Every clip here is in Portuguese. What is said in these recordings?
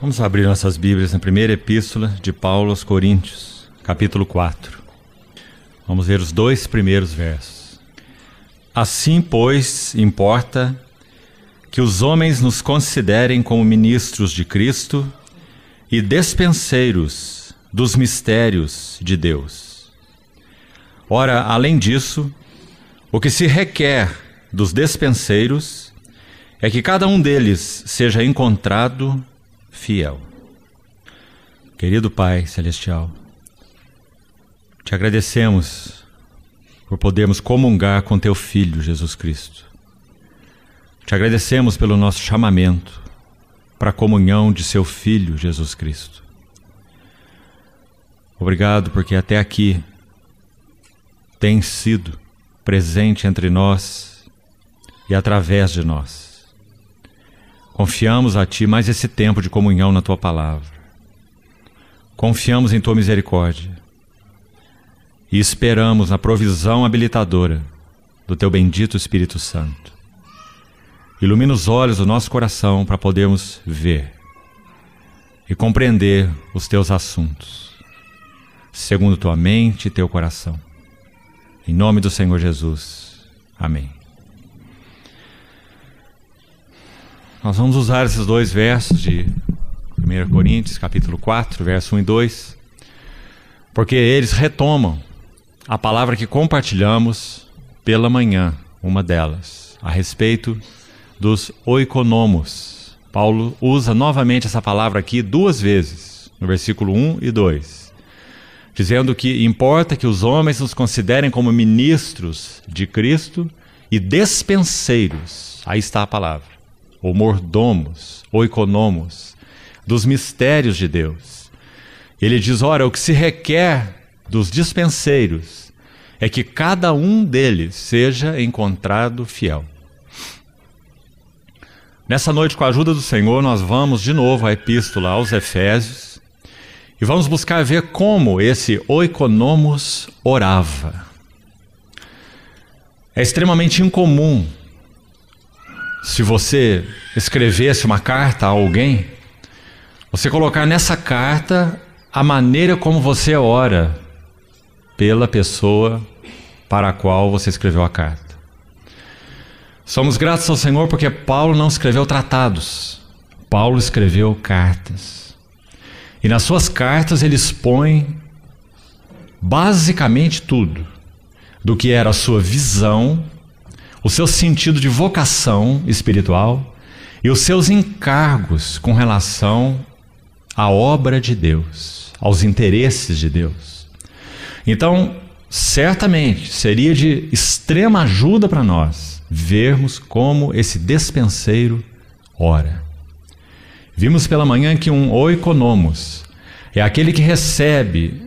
Vamos abrir nossas Bíblias na primeira epístola de Paulo aos Coríntios, capítulo 4. Vamos ver os 2 primeiros versos. Assim, pois, importa que os homens nos considerem como ministros de Cristo e despenseiros dos mistérios de Deus. Ora, além disso, o que se requer dos despenseiros é que cada um deles seja encontrado fiel. Querido Pai Celestial, te agradecemos por podermos comungar com Teu Filho, Jesus Cristo. Te agradecemos pelo nosso chamamento para a comunhão de Seu Filho, Jesus Cristo. Obrigado porque até aqui tem sido presente entre nós e através de nós. Confiamos a Ti mais esse tempo de comunhão na Tua Palavra. Confiamos em Tua misericórdia e esperamos na provisão habilitadora do Teu bendito Espírito Santo. Ilumina os olhos do nosso coração para podermos ver e compreender os Teus assuntos, segundo Tua mente e Teu coração. Em nome do Senhor Jesus. Amém. Nós vamos usar esses 2 versos de 1 Coríntios, capítulo 4, verso 1 e 2, porque eles retomam a palavra que compartilhamos pela manhã, uma delas, a respeito dos oikonomos. Paulo usa novamente essa palavra aqui 2 vezes, no versículo 1 e 2, dizendo que importa que os homens nos considerem como ministros de Cristo e despenseiros, aí está a palavra, ou mordomos, oikonomos, dos mistérios de Deus. Ele diz, ora, o que se requer dos dispenseiros é que cada um deles seja encontrado fiel. Nessa noite, com a ajuda do Senhor, nós vamos de novo à epístola aos Efésios e vamos buscar ver como esse oikonomos orava. É extremamente incomum, se você escrevesse uma carta a alguém, você colocar nessa carta a maneira como você ora pela pessoa para a qual você escreveu a carta. Somos gratos ao Senhor porque Paulo não escreveu tratados, Paulo escreveu cartas. E nas suas cartas ele expõe basicamente tudo do que era a sua visão, o seu sentido de vocação espiritual e os seus encargos com relação à obra de Deus, aos interesses de Deus. Então, certamente seria de extrema ajuda para nós vermos como esse despenseiro ora. Vimos pela manhã que um oikonomos é aquele que recebe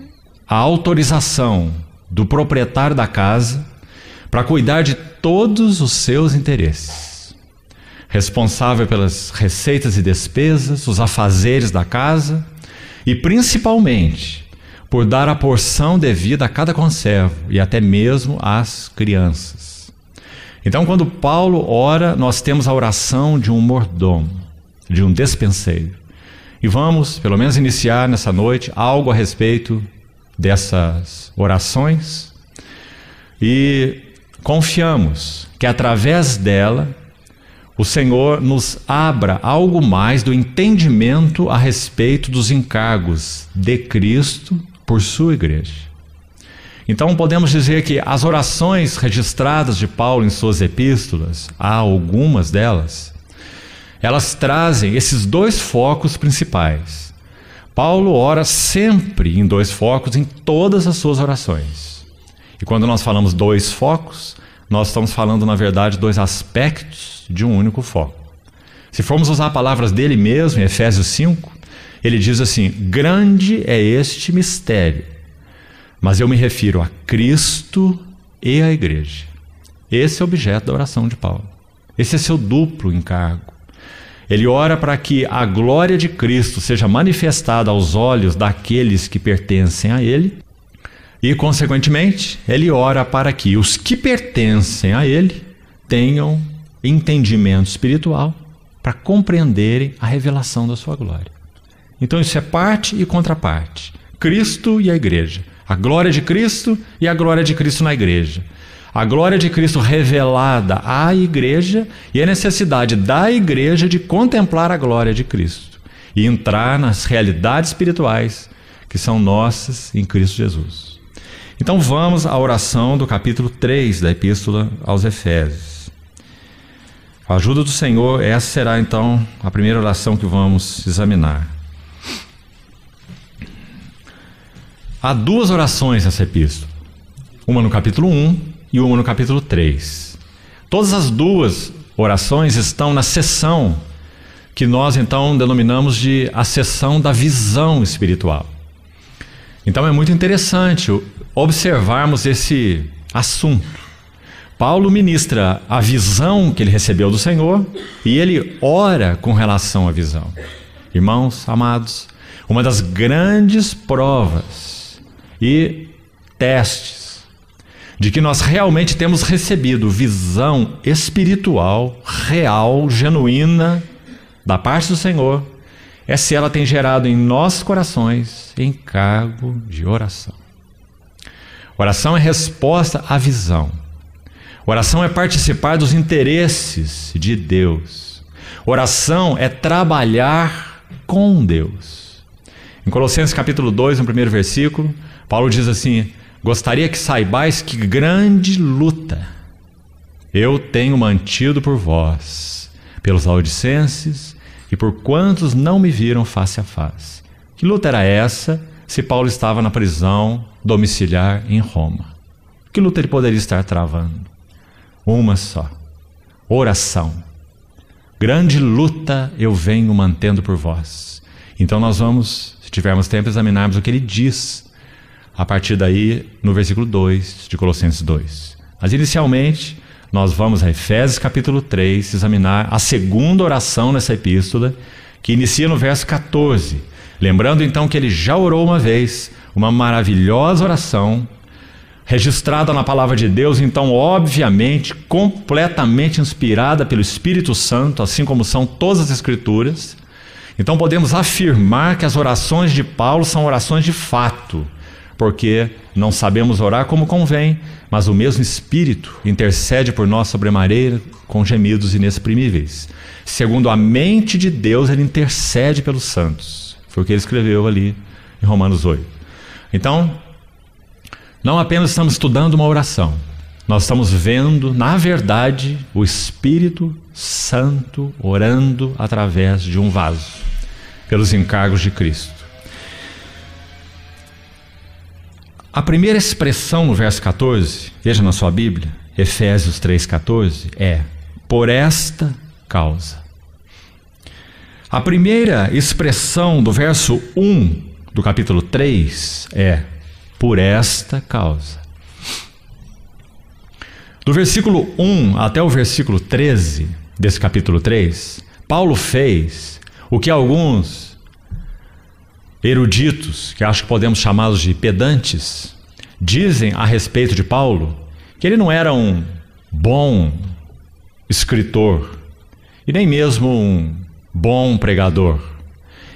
a autorização do proprietário da casa para cuidar de todos os seus interesses. Responsável pelas receitas e despesas, os afazeres da casa e principalmente por dar a porção devida a cada conservo e até mesmo às crianças. Então, quando Paulo ora, nós temos a oração de um mordomo, de um despenseiro. E vamos, pelo menos, iniciar nessa noite algo a respeito dessas orações e confiamos que através dela o Senhor nos abra algo mais do entendimento a respeito dos encargos de Cristo por sua igreja. Então podemos dizer que as orações registradas de Paulo em suas epístolas, há algumas delas, elas trazem esses 2 focos principais. Paulo ora sempre em 2 focos em todas as suas orações. E quando nós falamos 2 focos, nós estamos falando, na verdade, 2 aspectos de um único foco. Se formos usar palavras dele mesmo, em Efésios 5, ele diz assim, grande é este mistério, mas eu me refiro a Cristo e à igreja. Esse é o objeto da oração de Paulo. Esse é seu duplo encargo. Ele ora para que a glória de Cristo seja manifestada aos olhos daqueles que pertencem a Ele e, consequentemente, ele ora para que os que pertencem a Ele tenham entendimento espiritual para compreenderem a revelação da sua glória. Então isso é parte e contraparte. Cristo e a igreja. A glória de Cristo e a glória de Cristo na igreja. A glória de Cristo revelada à igreja e a necessidade da igreja de contemplar a glória de Cristo e entrar nas realidades espirituais que são nossas em Cristo Jesus. Então vamos à oração do capítulo 3 da Epístola aos Efésios. Com a ajuda do Senhor, essa será então a primeira oração que vamos examinar. Há duas orações nessa epístola, uma no capítulo 1 e uma no capítulo 3. Todas as duas orações estão na seção que nós então denominamos de a seção da visão espiritual. Então é muito interessante observarmos esse assunto. Paulo ministra a visão que ele recebeu do Senhor e ele ora com relação à visão. Irmãos amados, uma das grandes provas e testes de que nós realmente temos recebido visão espiritual, real, genuína, da parte do Senhor, é se ela tem gerado em nossos corações encargo de oração. Oração é resposta à visão. Oração é participar dos interesses de Deus. Oração é trabalhar com Deus. Em Colossenses capítulo 2, no primeiro versículo, Paulo diz assim: gostaria que saibais que grande luta eu tenho mantido por vós, pelos laodicenses e por quantos não me viram face a face. Que luta era essa se Paulo estava na prisão domiciliar em Roma? Que luta ele poderia estar travando? Uma só: oração. Grande luta eu venho mantendo por vós. Então nós vamos, se tivermos tempo, examinarmos o que ele diz a partir daí no versículo 2 de Colossenses 2. Mas inicialmente nós vamos a Efésios capítulo 3 examinar a segunda oração nessa epístola, que inicia no verso 14. Lembrando então que ele já orou uma vez, uma maravilhosa oração, registrada na palavra de Deus, então obviamente, completamente inspirada pelo Espírito Santo, assim como são todas as Escrituras. Então podemos afirmar que as orações de Paulo são orações de fato, porque não sabemos orar como convém, mas o mesmo Espírito intercede por nós sobremaneira com gemidos inexprimíveis. Segundo a mente de Deus, ele intercede pelos santos. Foi o que ele escreveu ali em Romanos 8. Então, não apenas estamos estudando uma oração, nós estamos vendo, na verdade, o Espírito Santo orando através de um vaso, pelos encargos de Cristo. A primeira expressão no verso 14, veja na sua Bíblia, Efésios 3,14, é por esta causa. A primeira expressão do verso 1 do capítulo 3 é por esta causa. Do versículo 1 até o versículo 13 desse capítulo 3, Paulo fez o que alguns eruditos, que acho que podemos chamá-los de pedantes, dizem a respeito de Paulo, que ele não era um bom escritor e nem mesmo um bom pregador.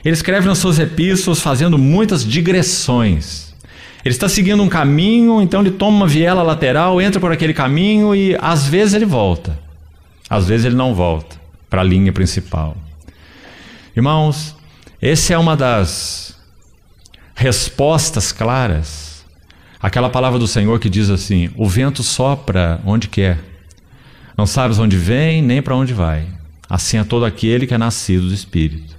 Ele escreve nas suas epístolas fazendo muitas digressões. Ele está seguindo um caminho, então ele toma uma viela lateral, entra por aquele caminho e às vezes ele volta, às vezes ele não volta para a linha principal. Irmãos, essa é uma das respostas claras àquela palavra do Senhor que diz assim: o vento sopra onde quer, não sabes onde vem nem para onde vai, assim é todo aquele que é nascido do Espírito.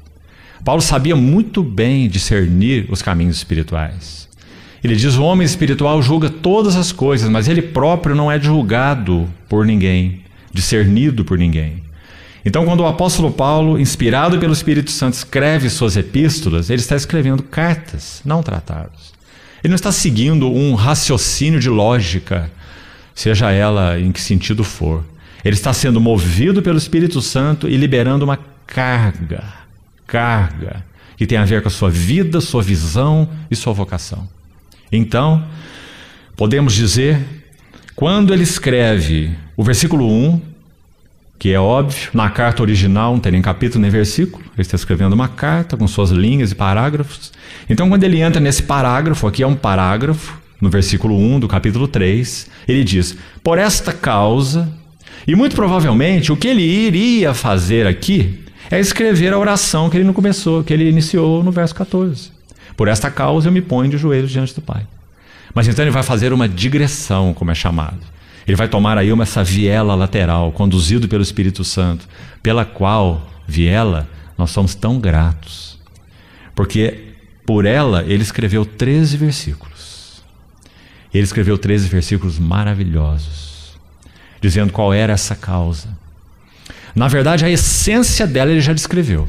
Paulo sabia muito bem discernir os caminhos espirituais. Ele diz: o homem espiritual julga todas as coisas, mas ele próprio não é julgado por ninguém, discernido por ninguém. Então, quando o apóstolo Paulo, inspirado pelo Espírito Santo, escreve suas epístolas, ele está escrevendo cartas, não tratados. Ele não está seguindo um raciocínio de lógica, seja ela em que sentido for. Ele está sendo movido pelo Espírito Santo e liberando uma carga que tem a ver com a sua vida, sua visão e sua vocação. Então, podemos dizer, quando ele escreve o versículo 1, que é óbvio. Na carta original não tem nem capítulo nem versículo. Ele está escrevendo uma carta com suas linhas e parágrafos. Então, quando ele entra nesse parágrafo, aqui é um parágrafo, no versículo 1 do capítulo 3, ele diz: por esta causa, e muito provavelmente o que ele iria fazer aqui é escrever a oração que ele não começou, que ele iniciou no verso 14. Por esta causa eu me ponho de joelhos diante do Pai. Mas então ele vai fazer uma digressão, como é chamado. Ele vai tomar aí essa viela lateral, conduzido pelo Espírito Santo, pela qual viela nós somos tão gratos. Porque por ela ele escreveu 13 versículos. Ele escreveu 13 versículos maravilhosos, dizendo qual era essa causa. Na verdade, a essência dela ele já descreveu.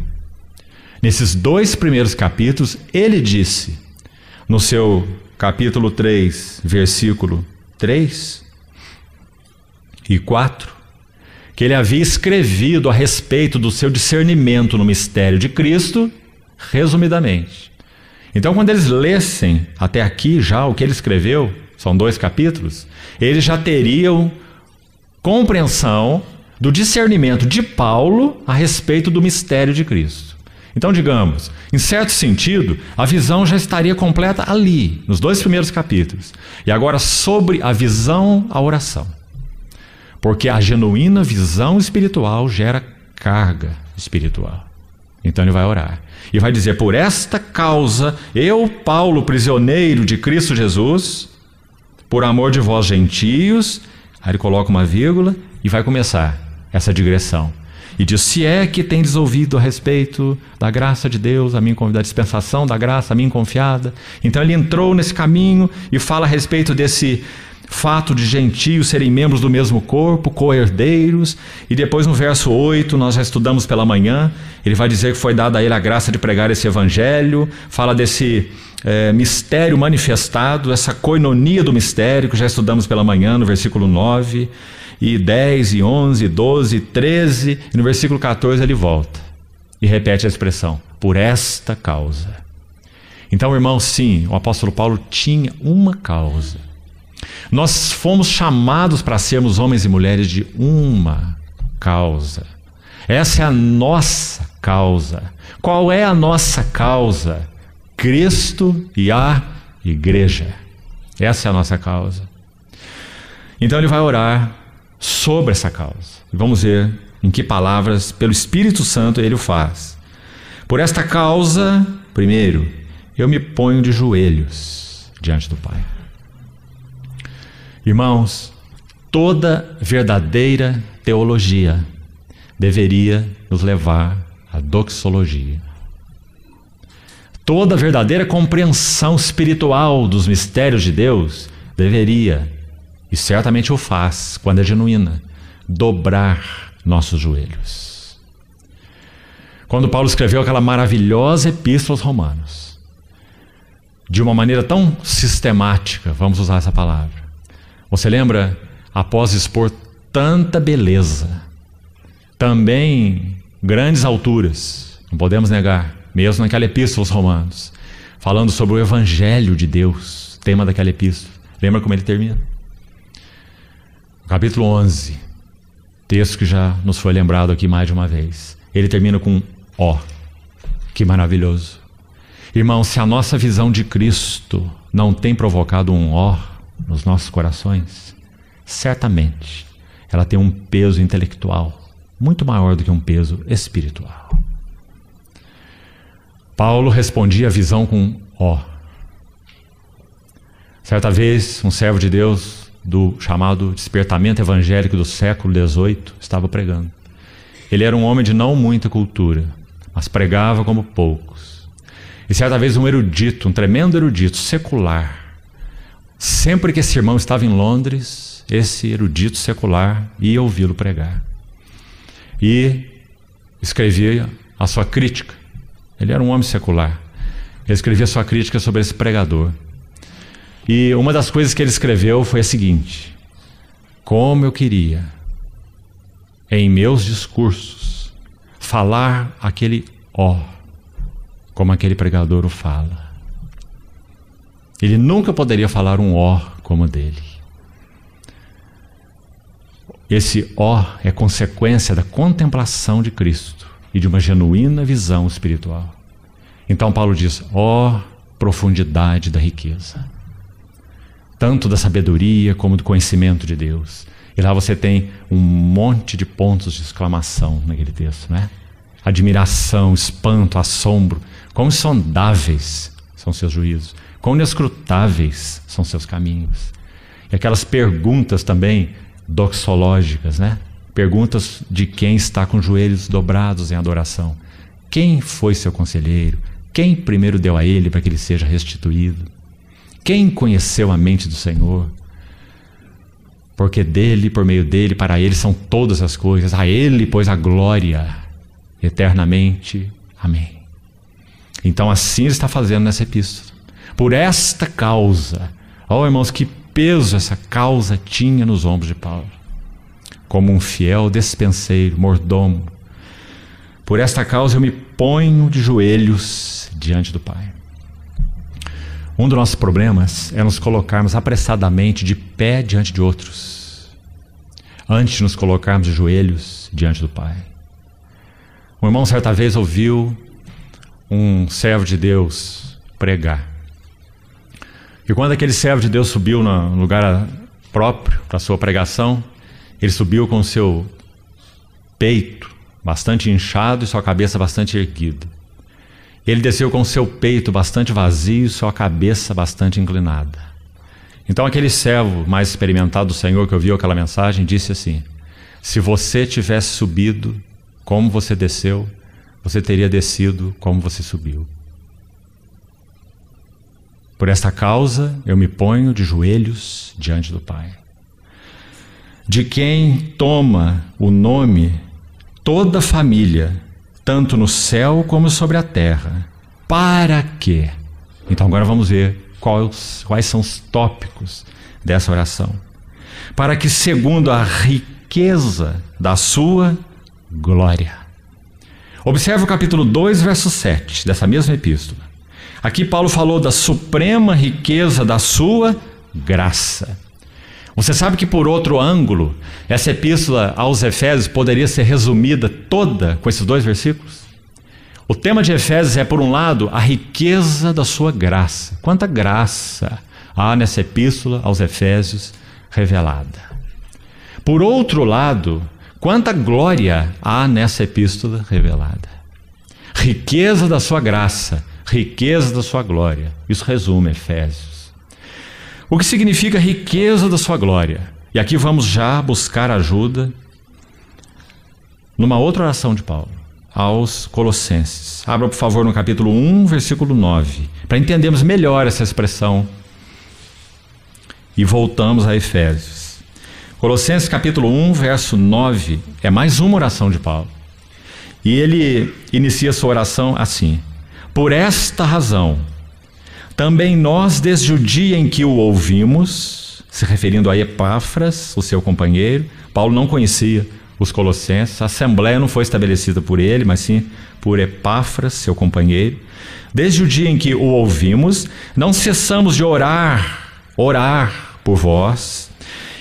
Nesses 2 primeiros capítulos, ele disse, no seu capítulo 3, versículo 3 e 4, que ele havia escrevido a respeito do seu discernimento no mistério de Cristo, resumidamente. Então, quando eles lessem até aqui já o que ele escreveu, são 2 capítulos, eles já teriam compreensão do discernimento de Paulo a respeito do mistério de Cristo. Então, digamos, em certo sentido, a visão já estaria completa ali, nos 2 primeiros capítulos. E agora, sobre a visão, a oração. Porque a genuína visão espiritual gera carga espiritual. Então ele vai orar. E vai dizer: por esta causa, eu, Paulo, prisioneiro de Cristo Jesus, por amor de vós gentios, aí ele coloca uma vírgula e vai começar essa digressão. E diz: se é que tendes ouvido a respeito da graça de Deus, a mim convidada, da dispensação da graça, a mim confiada. Então ele entrou nesse caminho e fala a respeito desse fato de gentios serem membros do mesmo corpo, co-herdeiros. E depois no verso 8, nós já estudamos pela manhã, ele vai dizer que foi dada a ele a graça de pregar esse evangelho. Fala desse mistério manifestado, essa koinonia do mistério, que já estudamos pela manhã no versículo 9, e 10, e 11, 12, 13, e no versículo 14 ele volta e repete a expressão: por esta causa. Então, irmão, sim, o apóstolo Paulo tinha uma causa. Nós fomos chamados para sermos homens e mulheres de uma causa. Essa é a nossa causa. Qual é a nossa causa? Cristo e a igreja. Essa é a nossa causa. Então ele vai orar sobre essa causa. Vamos ver em que palavras, pelo Espírito Santo, ele o faz. Por esta causa, primeiro, eu me ponho de joelhos diante do Pai. Irmãos, toda verdadeira teologia deveria nos levar à doxologia. Toda verdadeira compreensão espiritual dos mistérios de Deus deveria, e certamente o faz, quando é genuína, dobrar nossos joelhos. Quando Paulo escreveu aquela maravilhosa epístola aos Romanos, de uma maneira tão sistemática, vamos usar essa palavra. Você lembra, após expor tanta beleza, também grandes alturas, não podemos negar, mesmo naquela epístola aos Romanos, falando sobre o Evangelho de Deus, tema daquela epístola. Lembra como ele termina? Capítulo 11, texto que já nos foi lembrado aqui mais de uma vez. Ele termina com ó, que maravilhoso. Irmão, se a nossa visão de Cristo não tem provocado um ó nos nossos corações, certamente ela tem um peso intelectual muito maior do que um peso espiritual. Paulo respondia a visão com ó. Certa vez, um servo de Deus do chamado despertamento evangélico do século XVIII estava pregando. Ele era um homem de não muita cultura, mas pregava como poucos. E certa vez um erudito, um tremendo erudito secular, sempre que esse irmão estava em Londres, esse erudito secular ia ouvi-lo pregar. E escrevia a sua crítica. Ele era um homem secular. Ele escrevia a sua crítica sobre esse pregador. E uma das coisas que ele escreveu foi a seguinte: como eu queria, em meus discursos, falar aquele ó, como aquele pregador o fala. Ele nunca poderia falar um ó como o dele. Esse ó é consequência da contemplação de Cristo e de uma genuína visão espiritual. Então Paulo diz, ó profundidade da riqueza, tanto da sabedoria como do conhecimento de Deus. E lá você tem um monte de pontos de exclamação naquele texto, né? Admiração, espanto, assombro. Quão insondáveis são seus juízos, quão inescrutáveis são seus caminhos. E aquelas perguntas também doxológicas, né? Perguntas de quem está com os joelhos dobrados em adoração. Quem foi seu conselheiro? Quem primeiro deu a ele para que ele seja restituído? Quem conheceu a mente do Senhor? Porque dele, por meio dele, para ele são todas as coisas. A ele, pois, a glória eternamente. Amém. Então assim ele está fazendo nessa epístola. Por esta causa, ó irmãos, que peso essa causa tinha nos ombros de Paulo. Como um fiel despenseiro, mordomo. Por esta causa eu me ponho de joelhos diante do Pai. Um dos nossos problemas é nos colocarmos apressadamente de pé diante de outros, antes de nos colocarmos de joelhos diante do Pai. Um irmão certa vez ouviu um servo de Deus pregar. E quando aquele servo de Deus subiu no lugar próprio para a sua pregação, ele subiu com o seu peito bastante inchado e sua cabeça bastante erguida. Ele desceu com o seu peito bastante vazio e sua cabeça bastante inclinada. Então aquele servo mais experimentado do Senhor que ouviu aquela mensagem disse assim: se você tivesse subido como você desceu, você teria descido como você subiu. Por esta causa eu me ponho de joelhos diante do Pai, de quem toma o nome toda a família, tanto no céu como sobre a terra. Para quê? Então agora vamos ver quais são os tópicos dessa oração. Para que, segundo a riqueza da sua glória. Observe o capítulo 2, verso 7 dessa mesma epístola. Aqui Paulo falou da suprema riqueza da sua graça. Você sabe que, por outro ângulo, essa epístola aos Efésios poderia ser resumida toda com esses dois versículos? O tema de Efésios é, por um lado, a riqueza da sua graça. Quanta graça há nessa epístola aos Efésios revelada. Por outro lado, quanta glória há nessa epístola revelada. Riqueza da sua graça, riqueza da sua glória. Isso resume Efésios. O que significa riqueza da sua glória? E aqui vamos já buscar ajuda numa outra oração de Paulo, aos Colossenses. Abra, por favor, no capítulo 1, versículo 9, para entendermos melhor essa expressão. E voltamos a Efésios. Colossenses capítulo 1, verso 9, é mais uma oração de Paulo. E ele inicia sua oração assim: por esta razão, também nós, desde o dia em que o ouvimos, se referindo a Epáfras, o seu companheiro. Paulo não conhecia os Colossenses, a assembleia não foi estabelecida por ele, mas sim por Epáfras, seu companheiro. Desde o dia em que o ouvimos, não cessamos de orar por vós,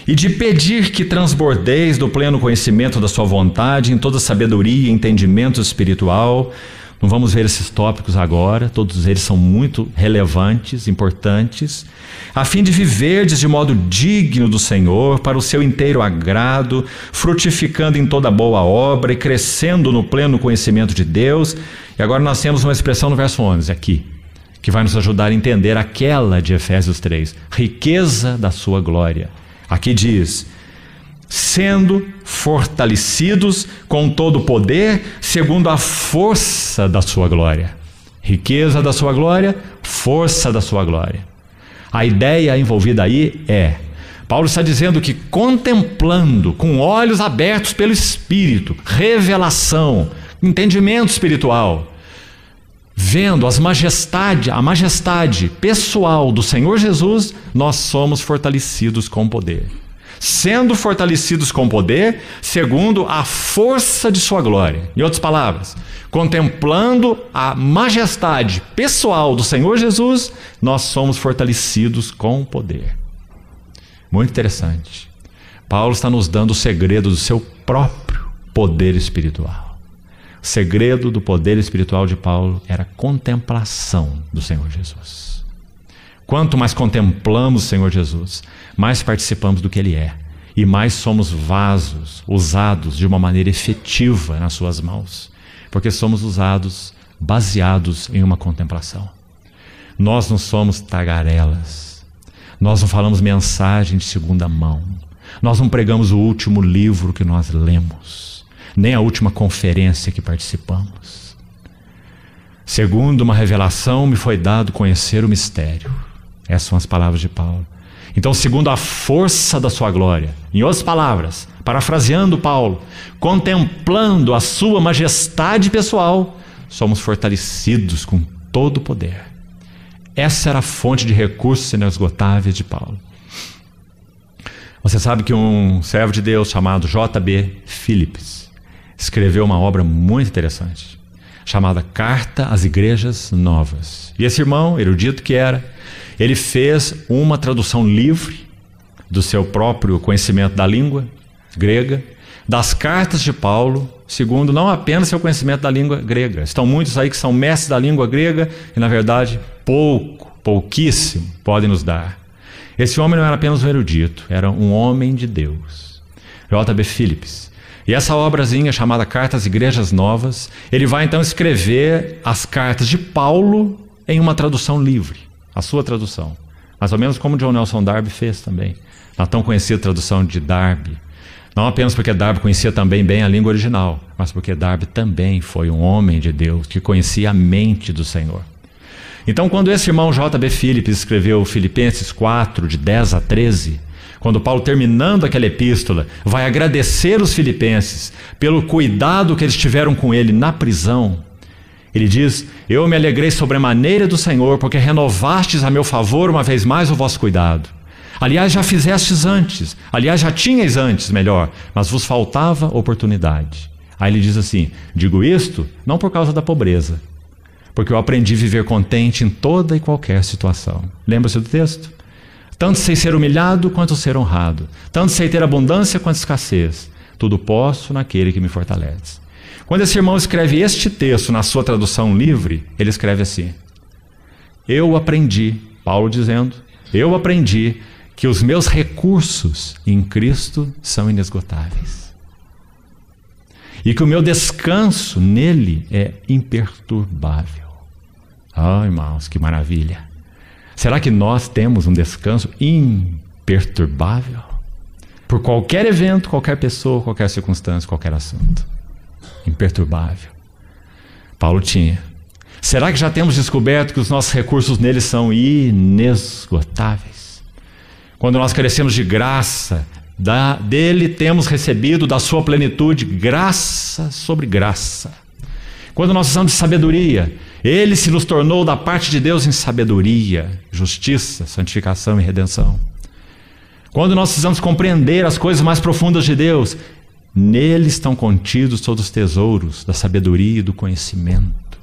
e de pedir que transbordeis do pleno conhecimento da sua vontade, em toda sabedoria e entendimento espiritual. Não vamos ver esses tópicos agora, todos eles são muito relevantes, importantes, a fim de viverdes de modo digno do Senhor, para o seu inteiro agrado, frutificando em toda boa obra e crescendo no pleno conhecimento de Deus. E agora nós temos uma expressão no verso 11 aqui, que vai nos ajudar a entender aquela de Efésios 3, riqueza da sua glória. Aqui diz: sendo fortalecidos com todo o poder, segundo a força da sua glória. Riqueza da sua glória, força da sua glória. A ideia envolvida aí é, Paulo está dizendo que contemplando, com olhos abertos pelo Espírito, revelação, entendimento espiritual, vendo a majestade pessoal do Senhor Jesus, nós somos fortalecidos com poder. Sendo fortalecidos com poder, segundo a força de sua glória. Em outras palavras, contemplando a majestade pessoal do Senhor Jesus, nós somos fortalecidos com poder. Muito interessante. Paulo está nos dando o segredo do seu próprio poder espiritual. O segredo do poder espiritual de Paulo era a contemplação do Senhor Jesus. Quanto mais contemplamos o Senhor Jesus, mais participamos do que Ele é. E mais somos vasos usados de uma maneira efetiva nas suas mãos. Porque somos usados baseados em uma contemplação. Nós não somos tagarelas. Nós não falamos mensagem de segunda mão. Nós não pregamos o último livro que nós lemos, nem a última conferência que participamos. Segundo uma revelação, me foi dado conhecer o mistério. Essas são as palavras de Paulo. Então, segundo a força da sua glória, em outras palavras, parafraseando Paulo, contemplando a sua majestade pessoal, somos fortalecidos com todo o poder. Essa era a fonte de recursos inesgotáveis de Paulo. Você sabe que um servo de Deus chamado J.B. Phillips escreveu uma obra muito interessante, chamada Carta às Igrejas Novas. E esse irmão, erudito que era, ele fez uma tradução livre do seu próprio conhecimento da língua grega, das cartas de Paulo, segundo não apenas seu conhecimento da língua grega. Estão muitos aí que são mestres da língua grega e, na verdade, pouquíssimo podem nos dar. Esse homem não era apenas um erudito, era um homem de Deus. J.B. Phillips. E essa obrazinha chamada Carta às Igrejas Novas, ele vai então escrever as cartas de Paulo em uma tradução livre, a sua tradução. Mais ou menos como John Nelson Darby fez também, na tão conhecida tradução de Darby. Não apenas porque Darby conhecia também bem a língua original, mas porque Darby também foi um homem de Deus que conhecia a mente do Senhor. Então, quando esse irmão J.B. Phillips escreveu Filipenses 4, de 10 a 13, quando Paulo, terminando aquela epístola, vai agradecer os filipenses pelo cuidado que eles tiveram com ele na prisão, ele diz: eu me alegrei sobremaneira do Senhor, porque renovastes a meu favor uma vez mais o vosso cuidado. Aliás, já fizestes antes, já tinhais antes, melhor, mas vos faltava oportunidade. Aí ele diz assim: digo isto não por causa da pobreza, porque eu aprendi a viver contente em toda e qualquer situação. Lembra-se do texto? Tanto sei ser humilhado quanto ser honrado, tanto sei ter abundância quanto escassez, tudo posso naquele que me fortalece. Quando esse irmão escreve este texto na sua tradução livre, ele escreve assim: eu aprendi, Paulo dizendo, eu aprendi que os meus recursos em Cristo são inesgotáveis. E que o meu descanso nele é imperturbável. Ah, irmãos, que maravilha! Será que nós temos um descanso imperturbável? Por qualquer evento, qualquer pessoa, qualquer circunstância, qualquer assunto. Imperturbável. Paulo tinha. Será que já temos descoberto que os nossos recursos nele são inesgotáveis? Quando nós carecemos de graça, dele temos recebido da sua plenitude graça sobre graça. Quando nós precisamos de sabedoria, ele se nos tornou da parte de Deus em sabedoria, justiça, santificação e redenção. Quando nós precisamos compreender as coisas mais profundas de Deus, nele estão contidos todos os tesouros da sabedoria e do conhecimento.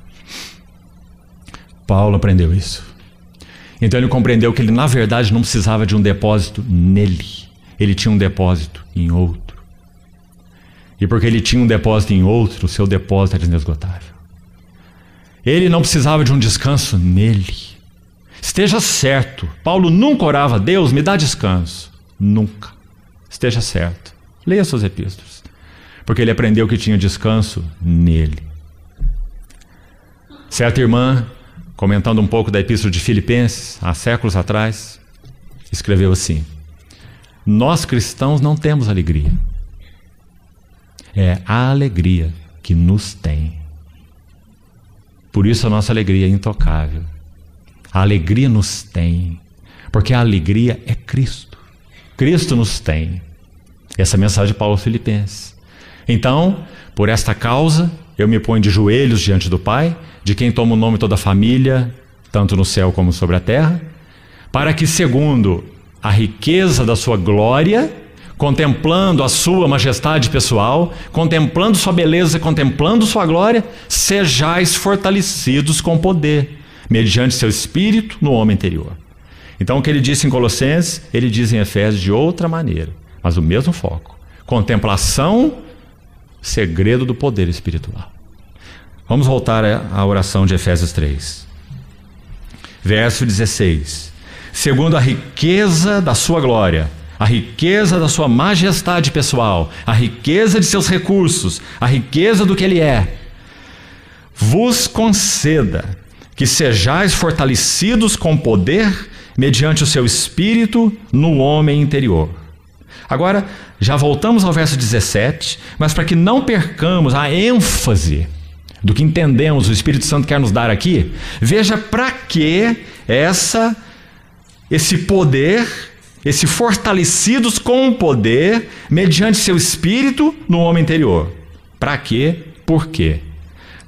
Paulo aprendeu isso. Então ele compreendeu que ele, na verdade, não precisava de um depósito nele. Ele tinha um depósito em outro. E porque ele tinha um depósito em outro, o seu depósito era inesgotável. Ele não precisava de um descanso nele. Esteja certo, Paulo nunca orava: Deus, me dá descanso. Nunca. Esteja certo. Leia suas epístolas. Porque ele aprendeu que tinha descanso nele. Certa irmã, comentando um pouco da epístola de Filipenses, há séculos atrás, escreveu assim: nós cristãos não temos alegria. É a alegria que nos tem. Por isso a nossa alegria é intocável. A alegria nos tem, porque a alegria é Cristo. Cristo nos tem. Essa é a mensagem de Paulo aos Filipenses. Então, por esta causa, eu me ponho de joelhos diante do Pai, de quem toma o nome toda a família, tanto no céu como sobre a terra, para que, segundo a riqueza da sua glória, contemplando a sua majestade pessoal, contemplando sua beleza, contemplando sua glória, sejais fortalecidos com poder, mediante seu espírito no homem interior. Então o que ele disse em Colossenses, ele diz em Efésios de outra maneira, mas o mesmo foco. Contemplação, segredo do poder espiritual. Vamos voltar à oração de Efésios 3. Verso 16. Segundo a riqueza da sua glória, a riqueza da sua majestade pessoal, a riqueza de seus recursos, a riqueza do que Ele é, vos conceda que sejais fortalecidos com poder mediante o seu Espírito no homem interior. Agora, já voltamos ao verso 17, mas para que não percamos a ênfase do que entendemos o Espírito Santo quer nos dar aqui, veja para que esse poder, esse fortalecidos com o poder mediante seu Espírito no homem interior. Para quê? Por quê?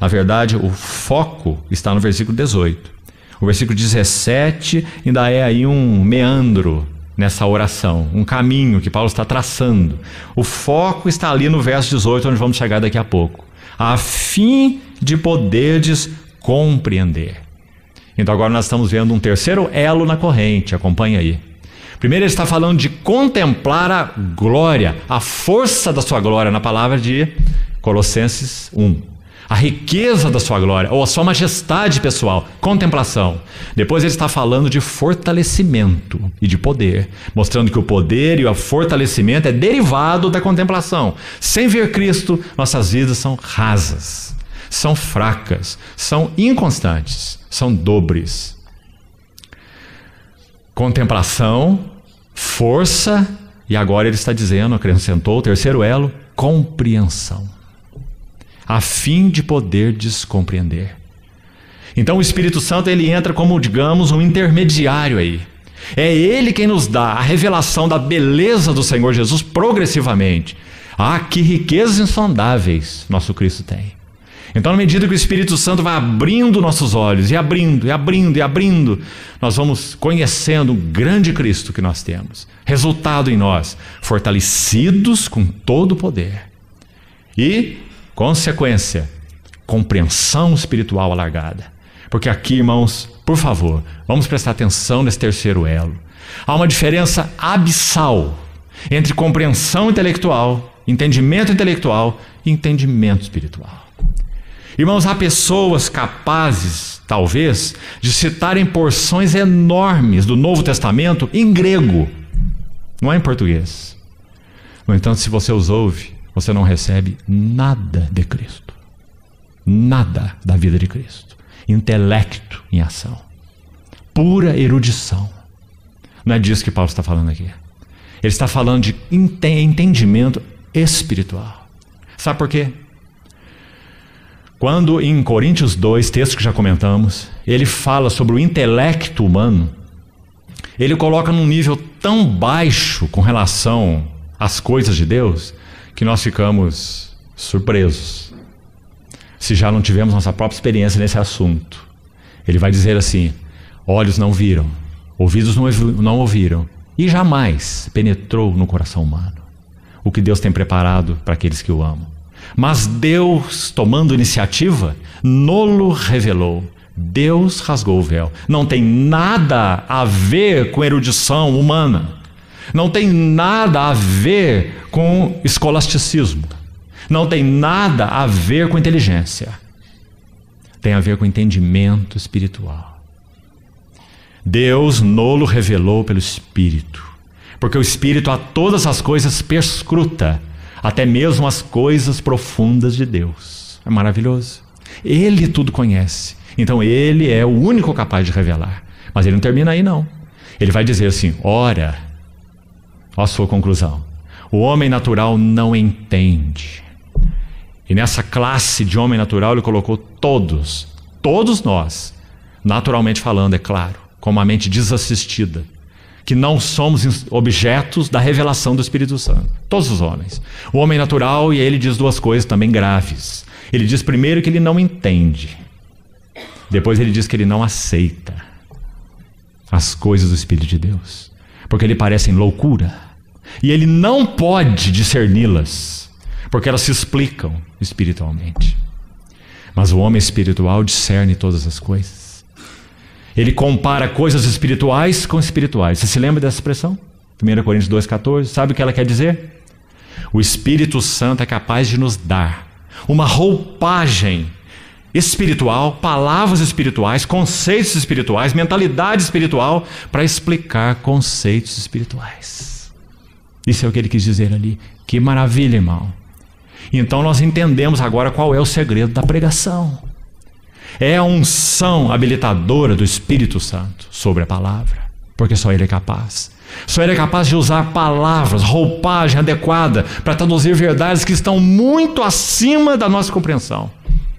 Na verdade, o foco está no versículo 18. O versículo 17 ainda é aí um meandro nessa oração, um caminho que Paulo está traçando. O foco está ali no verso 18, onde vamos chegar daqui a pouco. A fim de poderdes compreender. Então agora nós estamos vendo um terceiro elo na corrente, acompanha aí. Primeiro ele está falando de contemplar a glória, a força da sua glória, na palavra de Colossenses 1. A riqueza da sua glória, ou a sua majestade pessoal, contemplação. Depois ele está falando de fortalecimento e de poder, mostrando que o poder e o fortalecimento é derivado da contemplação. Sem ver Cristo, nossas vidas são rasas, são fracas, são inconstantes, são dobres. Contemplação, força, e agora ele está dizendo, acrescentou o terceiro elo, compreensão. A fim de poder descompreender. Então o Espírito Santo ele entra como, digamos, um intermediário aí. É Ele quem nos dá a revelação da beleza do Senhor Jesus progressivamente. Ah, que riquezas insondáveis nosso Cristo tem. Então, na medida que o Espírito Santo vai abrindo nossos olhos, e abrindo, e abrindo, e abrindo, nós vamos conhecendo o grande Cristo que nós temos. Resultado em nós, fortalecidos com todo o poder. E consequência, compreensão espiritual alargada. Porque aqui, irmãos, por favor, vamos prestar atenção nesse terceiro elo. Há uma diferença abissal entre compreensão intelectual, entendimento intelectual e entendimento espiritual. Irmãos, há pessoas capazes, talvez, de citarem porções enormes do Novo Testamento em grego, não é em português. No entanto, se você os ouve, você não recebe nada de Cristo. Nada da vida de Cristo. Intelecto em ação. Pura erudição. Não é disso que Paulo está falando aqui. Ele está falando de entendimento espiritual. Sabe por quê? Quando em Coríntios 2, texto que já comentamos, ele fala sobre o intelecto humano, ele coloca num nível tão baixo com relação às coisas de Deus, que nós ficamos surpresos, se já não tivemos nossa própria experiência nesse assunto. Ele vai dizer assim: olhos não viram, ouvidos não ouviram, e jamais penetrou no coração humano o que Deus tem preparado para aqueles que o amam. Mas Deus, tomando iniciativa, nolo revelou. Deus rasgou o véu. Não tem nada a ver com erudição humana. Não tem nada a ver com escolasticismo. Não tem nada a ver com inteligência. Tem a ver com entendimento espiritual. Deus nolo revelou pelo Espírito. Porque o Espírito a todas as coisas perscruta, até mesmo as coisas profundas de Deus. É maravilhoso. Ele tudo conhece. Então ele é o único capaz de revelar. Mas ele não termina aí não. Ele vai dizer assim: ora, olha a sua conclusão. O homem natural não entende. E nessa classe de homem natural ele colocou todos nós, naturalmente falando, é claro, com uma mente desassistida, que não somos objetos da revelação do Espírito Santo. Todos os homens. O homem natural, e ele diz duas coisas também graves. Ele diz primeiro que ele não entende. Depois ele diz que ele não aceita as coisas do Espírito de Deus, porque lhe parecem loucura. E ele não pode discerni-las, porque elas se explicam espiritualmente. Mas o homem espiritual discerne todas as coisas. Ele compara coisas espirituais com espirituais. Você se lembra dessa expressão? 1 Coríntios 2,14. Sabe o que ela quer dizer? O Espírito Santo é capaz de nos dar uma roupagem espiritual, palavras espirituais, conceitos espirituais, mentalidade espiritual para explicar conceitos espirituais. Isso é o que ele quis dizer ali. Que maravilha, irmão. Então nós entendemos agora qual é o segredo da pregação. É a unção habilitadora do Espírito Santo sobre a palavra, porque só ele é capaz. Só ele é capaz de usar palavras, roupagem adequada para traduzir verdades que estão muito acima da nossa compreensão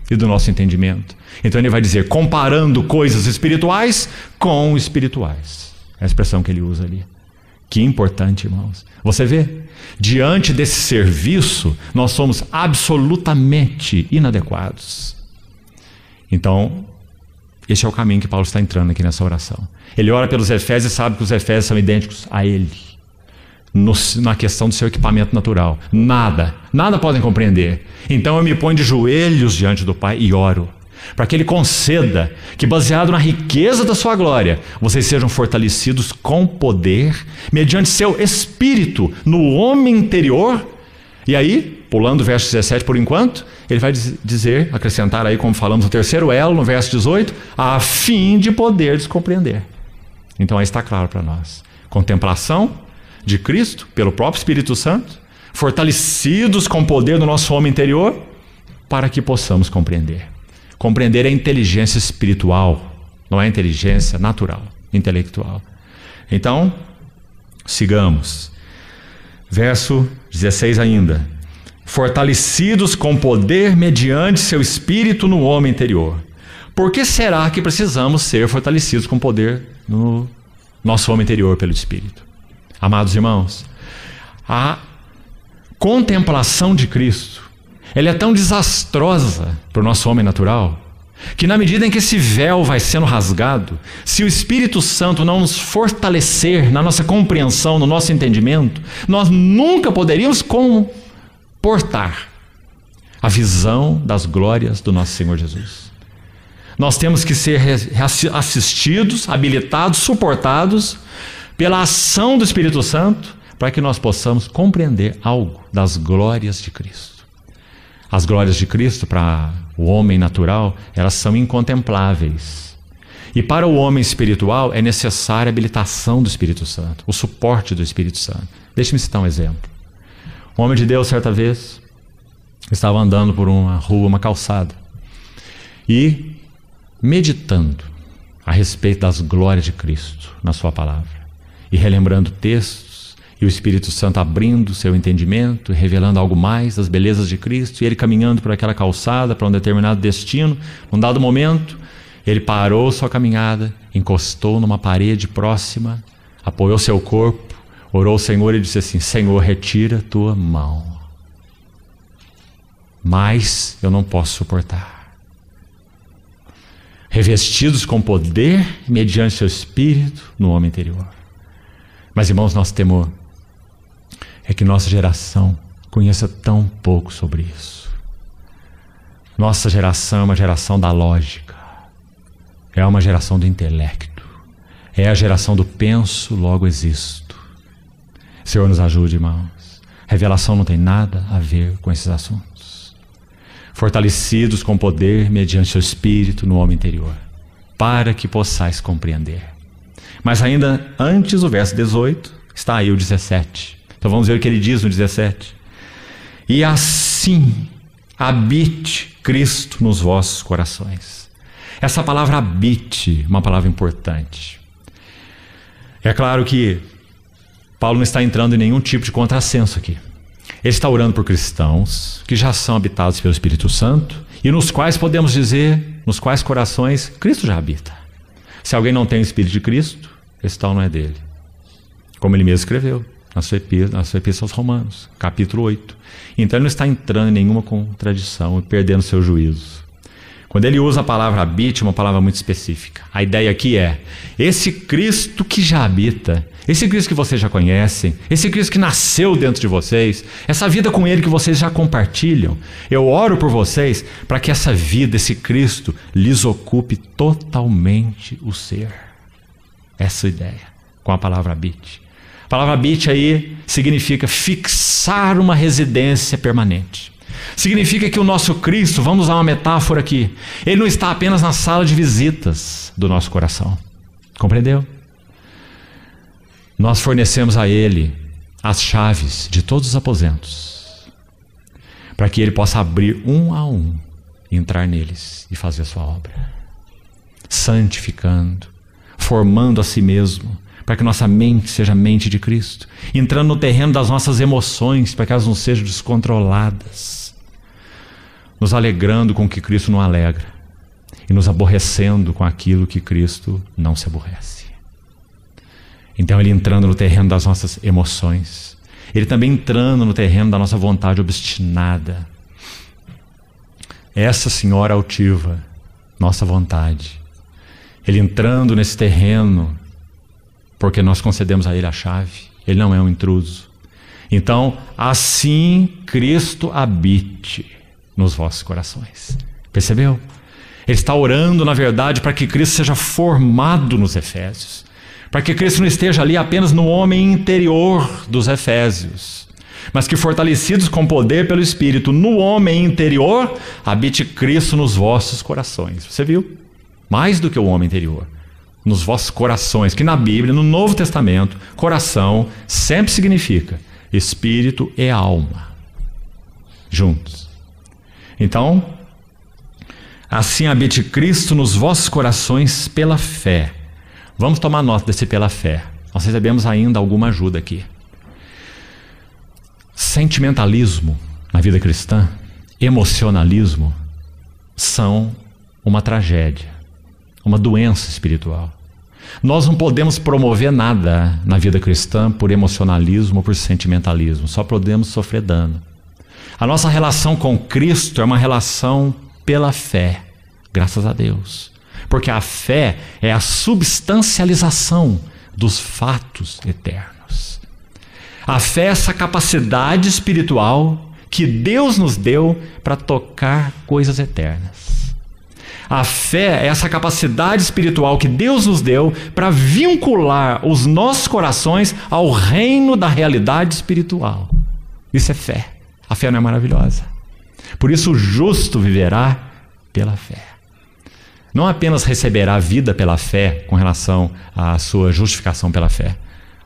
e do nosso entendimento. Então ele vai dizer, comparando coisas espirituais com espirituais. É a expressão que ele usa ali. Que importante, irmãos. Você vê? Diante desse serviço, nós somos absolutamente inadequados. Então, esse é o caminho que Paulo está entrando aqui nessa oração. Ele ora pelos Efésios e sabe que os Efésios são idênticos a ele. Na questão do seu equipamento natural. Nada podem compreender. Então eu me ponho de joelhos diante do Pai e oro, para que Ele conceda que, baseado na riqueza da sua glória, vocês sejam fortalecidos com poder, mediante seu Espírito, no homem interior. E aí, pulando o verso 17 por enquanto, ele vai dizer, acrescentar aí, como falamos, o terceiro elo, no verso 18, a fim de poderes compreender. Então aí está claro para nós. Contemplação de Cristo, pelo próprio Espírito Santo, fortalecidos com o poder do nosso homem interior, para que possamos compreender. Compreender é inteligência espiritual, não é inteligência natural, intelectual. Então, sigamos. Verso 16 ainda. Fortalecidos com poder mediante seu Espírito no homem interior. Por que será que precisamos ser fortalecidos com poder no nosso homem interior pelo Espírito? Amados irmãos, a contemplação de Cristo, ela é tão desastrosa para o nosso homem natural, que na medida em que esse véu vai sendo rasgado, se o Espírito Santo não nos fortalecer na nossa compreensão, no nosso entendimento, nós nunca poderíamos comportar a visão das glórias do nosso Senhor Jesus. Nós temos que ser assistidos, habilitados, suportados pela ação do Espírito Santo, para que nós possamos compreender algo das glórias de Cristo. As glórias de Cristo, para o homem natural, elas são incontempláveis. E para o homem espiritual, é necessária a habilitação do Espírito Santo, o suporte do Espírito Santo. Deixe-me citar um exemplo. Um homem de Deus, certa vez, estava andando por uma rua, uma calçada, e meditando a respeito das glórias de Cristo na sua palavra, e relembrando textos, e o Espírito Santo abrindo seu entendimento, revelando algo mais das belezas de Cristo, e ele caminhando por aquela calçada para um determinado destino. Num dado momento, ele parou sua caminhada, encostou numa parede próxima, apoiou seu corpo, orou ao Senhor e disse assim: Senhor, retira tua mão, mas eu não posso suportar. Revestidos com poder, mediante seu Espírito, no homem interior. Mas, irmãos, nosso temor é que nossa geração conheça tão pouco sobre isso. Nossa geração é uma geração da lógica, é uma geração do intelecto, é a geração do penso, logo existo. Senhor, nos ajude, irmãos. Revelação não tem nada a ver com esses assuntos. Fortalecidos com poder mediante seu Espírito no homem interior, para que possais compreender. Mas ainda antes do verso 18, está aí o 17. Então vamos ver o que ele diz no 17. E assim habite Cristo nos vossos corações. Essa palavra habite é uma palavra importante. É claro que Paulo não está entrando em nenhum tipo de contrassenso aqui. Ele está orando por cristãos que já são habitados pelo Espírito Santo e nos quais podemos dizer, nos quais corações Cristo já habita. Se alguém não tem o Espírito de Cristo, esse tal não é dele. Como ele mesmo escreveu na sua epístola aos Romanos, capítulo 8. Então ele não está entrando em nenhuma contradição e perdendo seu juízo. Quando ele usa a palavra habite, uma palavra muito específica. A ideia aqui é, esse Cristo que já habita, esse Cristo que vocês já conhecem, esse Cristo que nasceu dentro de vocês, essa vida com Ele que vocês já compartilham, eu oro por vocês para que essa vida, esse Cristo, lhes ocupe totalmente o ser. Essa ideia, com a palavra habite. palavra habite aí significa fixar uma residência permanente. Significa que o nosso Cristo, vamos usar uma metáfora aqui, ele não está apenas na sala de visitas do nosso coração. Compreendeu? Nós fornecemos a ele as chaves de todos os aposentos, para que ele possa abrir um a um, entrar neles e fazer a sua obra, santificando, formando a si mesmo, para que nossa mente seja a mente de Cristo, entrando no terreno das nossas emoções, para que elas não sejam descontroladas, nos alegrando com o que Cristo não alegra e nos aborrecendo com aquilo que Cristo não se aborrece. Então ele entrando no terreno das nossas emoções, ele também entrando no terreno da nossa vontade obstinada. Essa senhora altiva, nossa vontade, ele entrando nesse terreno, porque nós concedemos a ele a chave, ele não é um intruso. Então, assim Cristo habite nos vossos corações. Percebeu? Ele está orando, na verdade, para que Cristo seja formado nos Efésios, para que Cristo não esteja ali apenas no homem interior dos Efésios, mas que, fortalecidos com poder pelo Espírito, no homem interior, habite Cristo nos vossos corações. Você viu? Mais do que o homem interior, nos vossos corações, que na Bíblia, no Novo Testamento, coração sempre significa espírito e alma, juntos. Então, assim habite Cristo nos vossos corações pela fé. Vamos tomar nota desse pela fé. Nós recebemos ainda alguma ajuda aqui. Sentimentalismo na vida cristã, emocionalismo, são uma tragédia, uma doença espiritual. Nós não podemos promover nada na vida cristã por emocionalismo ou por sentimentalismo, só podemos sofrer dano. A nossa relação com Cristo é uma relação pela fé, graças a Deus. Porque a fé é a substancialização dos fatos eternos. A fé é essa capacidade espiritual que Deus nos deu para tocar coisas eternas. A fé é essa capacidade espiritual que Deus nos deu para vincular os nossos corações ao reino da realidade espiritual. Isso é fé. A fé não é maravilhosa? Por isso o justo viverá pela fé. Não apenas receberá vida pela fé com relação à sua justificação pela fé,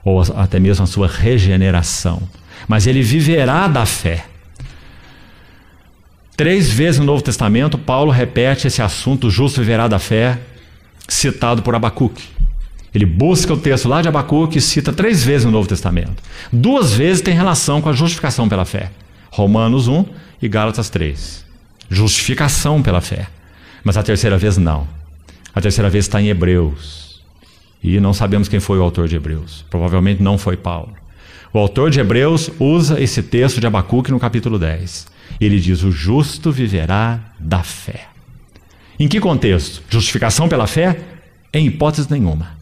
ou até mesmo a sua regeneração, mas ele viverá da fé. 3 vezes no Novo Testamento, Paulo repete esse assunto, o justo viverá da fé, citado por Abacuque. Ele busca o texto lá de Abacuque e cita 3 vezes no Novo Testamento. 2 vezes tem relação com a justificação pela fé. Romanos 1 e Gálatas 3. Justificação pela fé. Mas a terceira vez não. A terceira vez está em Hebreus. E não sabemos quem foi o autor de Hebreus. Provavelmente não foi Paulo. O autor de Hebreus usa esse texto de Abacuque no capítulo 10. Ele diz: o justo viverá da fé. Em que contexto? Justificação pela fé? Em hipótese nenhuma.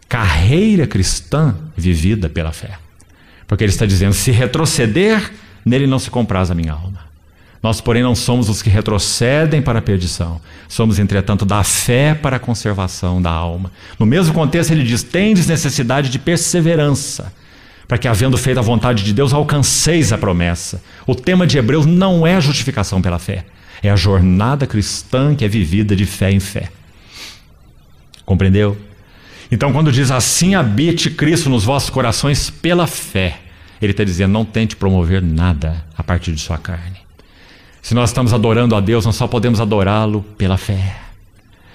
Carreira cristã vivida pela fé. Porque ele está dizendo: se retroceder, nele não se compraz a minha alma. Nós, porém, não somos os que retrocedem para a perdição. Somos, entretanto, da fé para a conservação da alma. No mesmo contexto, ele diz: tendes necessidade de perseverança, para que, havendo feito a vontade de Deus, alcanceis a promessa. O tema de Hebreus não é a justificação pela fé. É a jornada cristã que é vivida de fé em fé. Compreendeu? Então, quando diz assim habite Cristo nos vossos corações pela fé, ele está dizendo: não tente promover nada a partir de sua carne. Se nós estamos adorando a Deus, nós só podemos adorá-lo pela fé.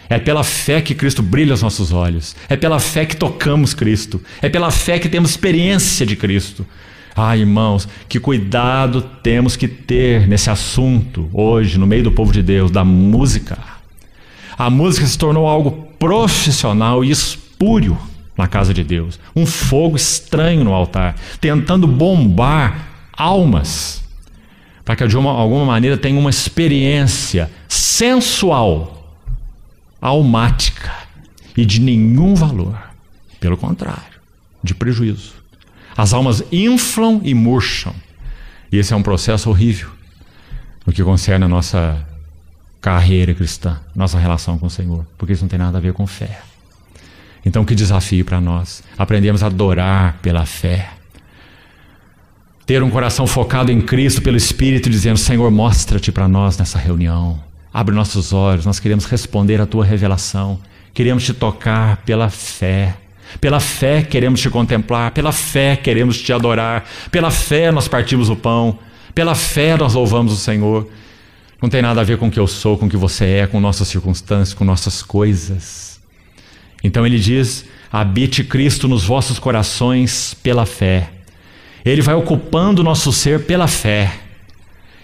É pela fé que Cristo brilha aos nossos olhos. É pela fé que tocamos Cristo. É pela fé que temos experiência de Cristo. Ah, irmãos, que cuidado temos que ter nesse assunto hoje, no meio do povo de Deus, da música. A música se tornou algo profissional e espúrio na casa de Deus. Um fogo estranho no altar, tentando bombar almas, para que de alguma maneira tenha uma experiência sensual, almática e de nenhum valor. Pelo contrário, de prejuízo. As almas inflam e murcham. E esse é um processo horrível no que concerne a nossa carreira cristã, nossa relação com o Senhor, porque isso não tem nada a ver com fé. Então que desafio para nós, aprendemos a adorar pela fé. Ter um coração focado em Cristo pelo Espírito, dizendo: Senhor, mostra-te para nós nessa reunião. Abre nossos olhos, nós queremos responder à tua revelação. Queremos te tocar pela fé. Pela fé queremos te contemplar. Pela fé queremos te adorar. Pela fé nós partimos o pão. Pela fé nós louvamos o Senhor. Não tem nada a ver com o que eu sou, com o que você é, com nossas circunstâncias, com nossas coisas. Então ele diz: habite Cristo nos vossos corações pela fé. Ele vai ocupando o nosso ser pela fé.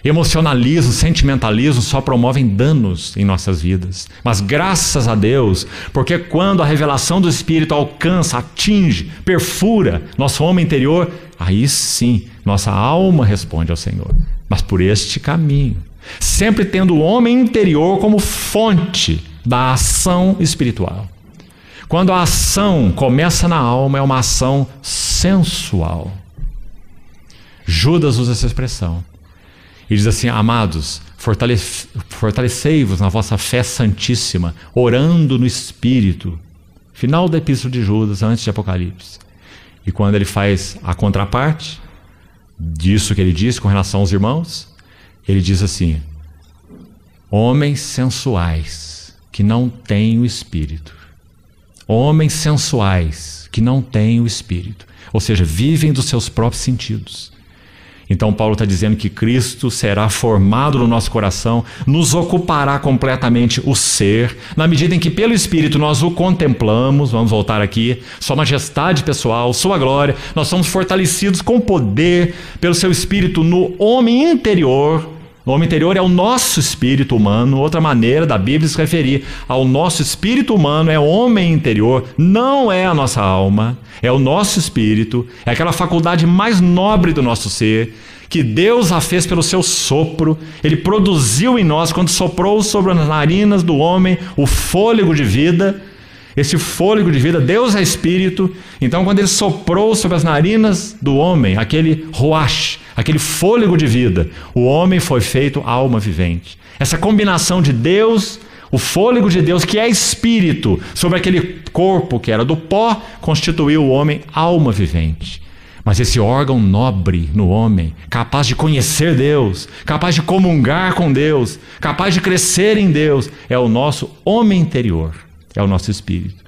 Emocionalismo, sentimentalismo só promovem danos em nossas vidas. Mas graças a Deus, porque quando a revelação do Espírito alcança, atinge, perfura nosso homem interior, aí sim, nossa alma responde ao Senhor. Mas por este caminho, sempre tendo o homem interior como fonte da ação espiritual. Quando a ação começa na alma, é uma ação sensual. Judas usa essa expressão. E diz assim: amados, fortalecei-vos na vossa fé santíssima, orando no Espírito. Final da epístola de Judas, antes de Apocalipse. E quando ele faz a contraparte disso que ele diz com relação aos irmãos, ele diz assim: homens sensuais que não têm o Espírito. Homens sensuais que não têm o Espírito. Ou seja, vivem dos seus próprios sentidos. Então Paulo está dizendo que Cristo será formado no nosso coração, nos ocupará completamente o ser, na medida em que pelo Espírito nós o contemplamos. Vamos voltar aqui: sua majestade pessoal, sua glória. Nós somos fortalecidos com poder pelo seu Espírito no homem interior. O homem interior é o nosso espírito humano. Outra maneira da Bíblia se referir ao nosso espírito humano é o homem interior, não é a nossa alma, é o nosso espírito, é aquela faculdade mais nobre do nosso ser, que Deus a fez pelo seu sopro. Ele produziu em nós, quando soprou sobre as narinas do homem o fôlego de vida. Esse fôlego de vida, Deus é Espírito, então quando Ele soprou sobre as narinas do homem, aquele ruach, aquele fôlego de vida, o homem foi feito alma vivente. Essa combinação de Deus, o fôlego de Deus, que é Espírito, sobre aquele corpo que era do pó, constituiu o homem alma vivente. Mas esse órgão nobre no homem, capaz de conhecer Deus, capaz de comungar com Deus, capaz de crescer em Deus, é o nosso homem interior. É o nosso espírito.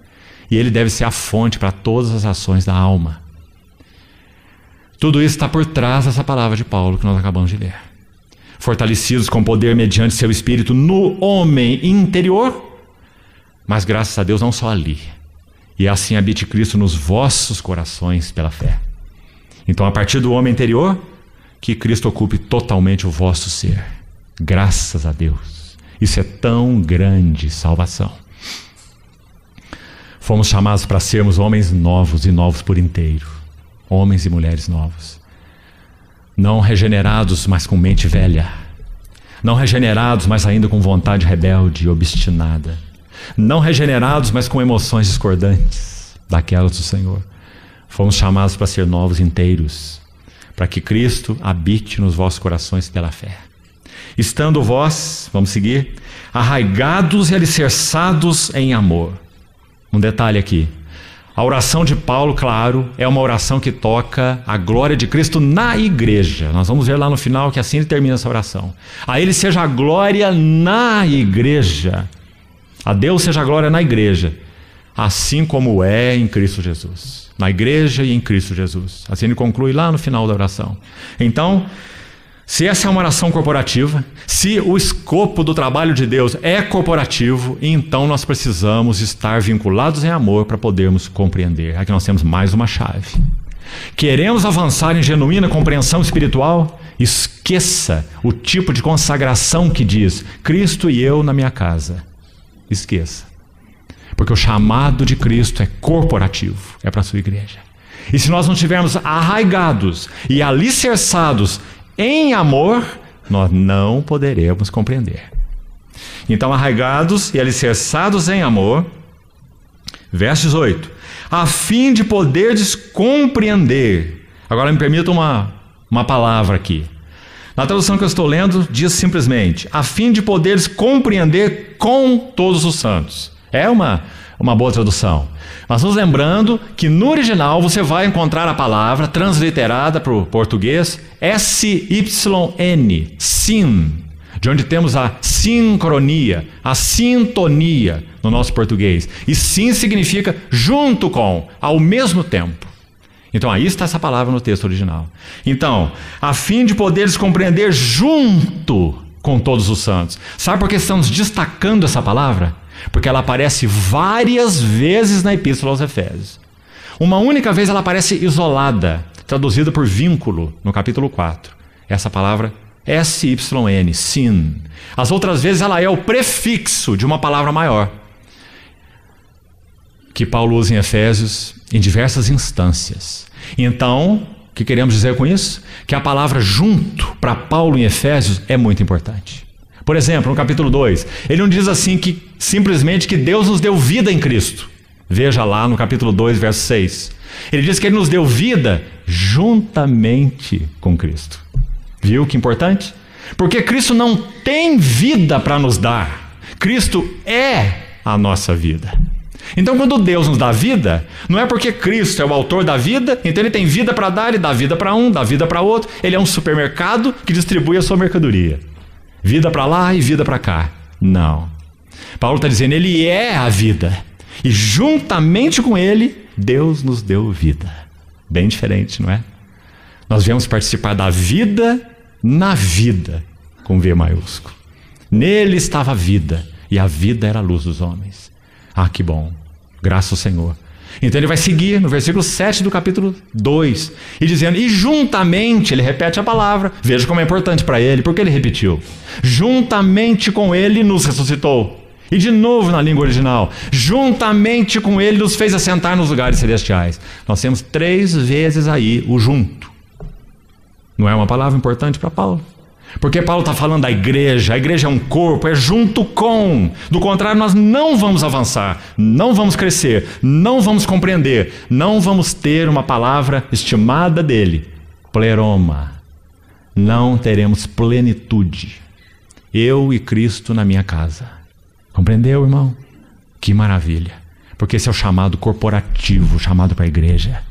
E ele deve ser a fonte para todas as ações da alma. Tudo isso está por trás dessa palavra de Paulo que nós acabamos de ler. Fortalecidos com poder mediante seu espírito no homem interior, mas graças a Deus não só ali. E assim habite Cristo nos vossos corações pela fé. Então, a partir do homem interior, que Cristo ocupe totalmente o vosso ser. Graças a Deus. Isso é tão grande salvação. Fomos chamados para sermos homens novos e novos por inteiro. Homens e mulheres novos. Não regenerados, mas com mente velha. Não regenerados, mas ainda com vontade rebelde e obstinada. Não regenerados, mas com emoções discordantes daquelas do Senhor. Fomos chamados para ser novos inteiros, para que Cristo habite nos vossos corações pela fé. Estando vós, vamos seguir, arraigados e alicerçados em amor. Um detalhe aqui: a oração de Paulo, claro, é uma oração que toca a glória de Cristo na igreja. Nós vamos ver lá no final que assim ele termina essa oração. A Ele seja a glória na igreja. A Deus seja a glória na igreja, assim como é em Cristo Jesus. Na igreja e em Cristo Jesus. Assim ele conclui lá no final da oração. Então, se essa é uma oração corporativa, se o escopo do trabalho de Deus é corporativo, então nós precisamos estar vinculados em amor para podermos compreender. Aqui nós temos mais uma chave. Queremos avançar em genuína compreensão espiritual? Esqueça o tipo de consagração que diz Cristo e eu na minha casa. Esqueça. Porque o chamado de Cristo é corporativo, é para a sua igreja. E se nós não estivermos arraigados e alicerçados em amor, nós não poderemos compreender. Então, arraigados e alicerçados em amor, verso 18, a fim de poderdes compreender. Agora me permita uma palavra aqui. Na tradução que eu estou lendo, diz simplesmente, a fim de poderes compreender com todos os santos. É uma boa tradução. Mas nos lembrando que no original você vai encontrar a palavra transliterada para o português S-Y-N, syn, de onde temos a sincronia, a sintonia no nosso português. E syn significa junto com, ao mesmo tempo. Então aí está essa palavra no texto original. Então, a fim de poderes compreender junto com todos os santos. Sabe por que estamos destacando essa palavra? Porque ela aparece várias vezes na Epístola aos Efésios. Uma única vez ela aparece isolada, traduzida por vínculo, no capítulo 4. Essa palavra S-Y-N, syn. As outras vezes ela é o prefixo de uma palavra maior, que Paulo usa em Efésios em diversas instâncias. Então, o que queremos dizer com isso? Que a palavra junto, para Paulo em Efésios, é muito importante. Por exemplo, no capítulo 2, ele não diz assim que simplesmente que Deus nos deu vida em Cristo. Veja lá no capítulo 2, verso 6. Ele diz que ele nos deu vida juntamente com Cristo. Viu que importante? Porque Cristo não tem vida para nos dar. Cristo é a nossa vida. Então, quando Deus nos dá vida, não é porque Cristo é o autor da vida, então ele tem vida para dar, ele dá vida para um, dá vida para outro. Ele é um supermercado que distribui a sua mercadoria. Vida para lá e vida para cá. Não. Paulo está dizendo, ele é a vida. E juntamente com ele, Deus nos deu vida. Bem diferente, não é? Nós viemos participar da vida na vida, com V maiúsculo. Nele estava a vida, e a vida era a luz dos homens. Ah, que bom. Graças ao Senhor. Então ele vai seguir no versículo 7 do capítulo 2, e dizendo, e juntamente, ele repete a palavra, veja como é importante para ele, porque ele repetiu, juntamente com ele nos ressuscitou, e de novo na língua original, juntamente com ele nos fez assentar nos lugares celestiais. Nós temos 3 vezes aí o junto. Não é uma palavra importante para Paulo? Porque Paulo está falando da igreja, a igreja é um corpo, é junto com. Do contrário, nós não vamos avançar, não vamos crescer, não vamos compreender, não vamos ter uma palavra estimada dele, pleroma. Não teremos plenitude. Eu e Cristo na minha casa. Compreendeu, irmão? Que maravilha. Porque esse é o chamado corporativo, chamado para a igreja.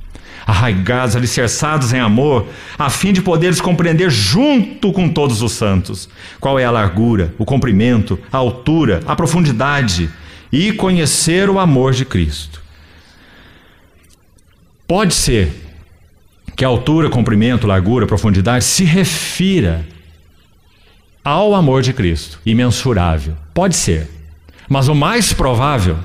Arraigados, alicerçados em amor, a fim de poderes compreender junto com todos os santos qual é a largura, o comprimento, a altura, a profundidade, e conhecer o amor de Cristo. Pode ser que a altura, comprimento, largura, profundidade se refira ao amor de Cristo, imensurável. Pode ser, mas o mais provável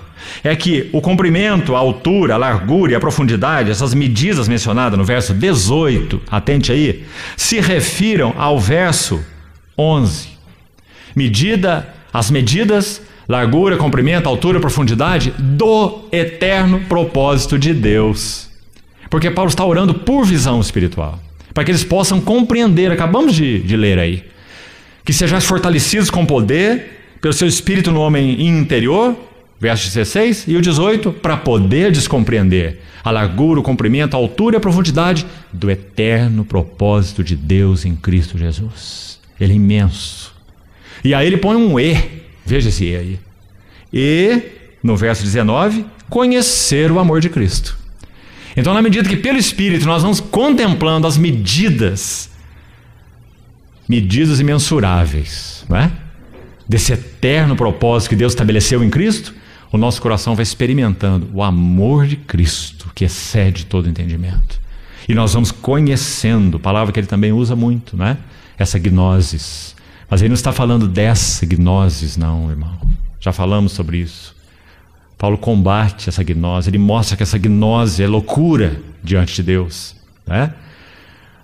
é que o comprimento, a altura, a largura e a profundidade, essas medidas mencionadas no verso 18, atente aí, se refiram ao verso 11. As medidas, largura, comprimento, altura e profundidade do eterno propósito de Deus. Porque Paulo está orando por visão espiritual, para que eles possam compreender, acabamos de ler aí, que sejais fortalecidos com poder pelo seu espírito no homem interior, verso 16, e o 18, para poderdes compreender a largura, o comprimento, a altura e a profundidade do eterno propósito de Deus em Cristo Jesus. Ele é imenso. E aí ele põe um E, veja esse E aí. E, no verso 19, conhecer o amor de Cristo. Então, na medida que pelo Espírito nós vamos contemplando as medidas imensuráveis, não é? Desse eterno propósito que Deus estabeleceu em Cristo, o nosso coração vai experimentando o amor de Cristo, que excede todo entendimento. E nós vamos conhecendo, palavra que ele também usa muito, não é? Essa gnosis. Mas ele não está falando dessa gnosis, não, irmão. Já falamos sobre isso. Paulo combate essa gnose, ele mostra que essa gnose é loucura diante de Deus, né?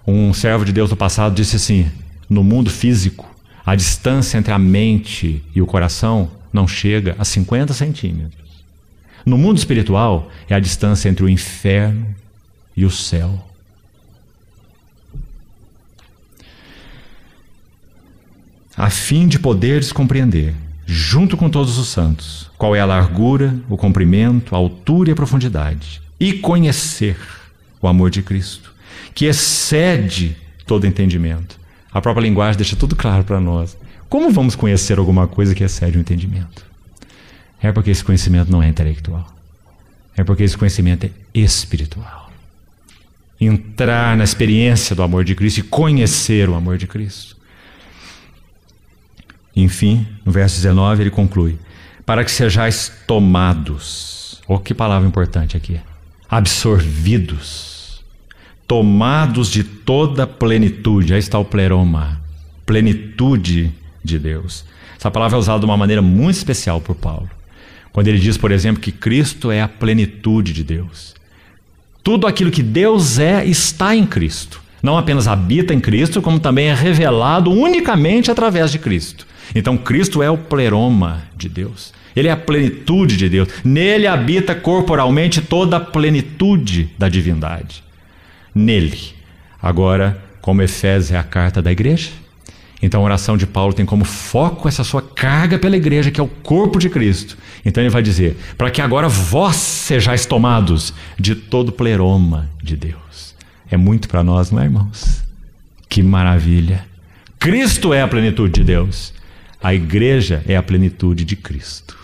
Um servo de Deus do passado disse assim, no mundo físico, a distância entre a mente e o coração não chega a 50 centímetros. No mundo espiritual, é a distância entre o inferno e o céu. A fim de poderes compreender, junto com todos os santos, qual é a largura, o comprimento, a altura e a profundidade, e conhecer o amor de Cristo, que excede todo entendimento. A própria linguagem deixa tudo claro para nós. Como vamos conhecer alguma coisa que excede o entendimento? É porque esse conhecimento não é intelectual. É porque esse conhecimento é espiritual. Entrar na experiência do amor de Cristo e conhecer o amor de Cristo. Enfim, no verso 19 ele conclui: para que sejais tomados. Oh, que palavra importante aqui. Absorvidos. Tomados de toda plenitude. Aí está o pleroma. Plenitude de Deus. Essa palavra é usada de uma maneira muito especial por Paulo. Quando ele diz, por exemplo, que Cristo é a plenitude de Deus. Tudo aquilo que Deus é está em Cristo. Não apenas habita em Cristo, como também é revelado unicamente através de Cristo. Então Cristo é o pleroma de Deus. Ele é a plenitude de Deus. Nele habita corporalmente toda a plenitude da divindade. Nele. Agora, como Efésios é a carta da igreja, então a oração de Paulo tem como foco essa sua carga pela igreja, que é o corpo de Cristo. Então ele vai dizer: para que agora vós sejais tomados de todo o pleroma de Deus. É muito para nós, não é, irmãos? Que maravilha! Cristo é a plenitude de Deus. A igreja é a plenitude de Cristo.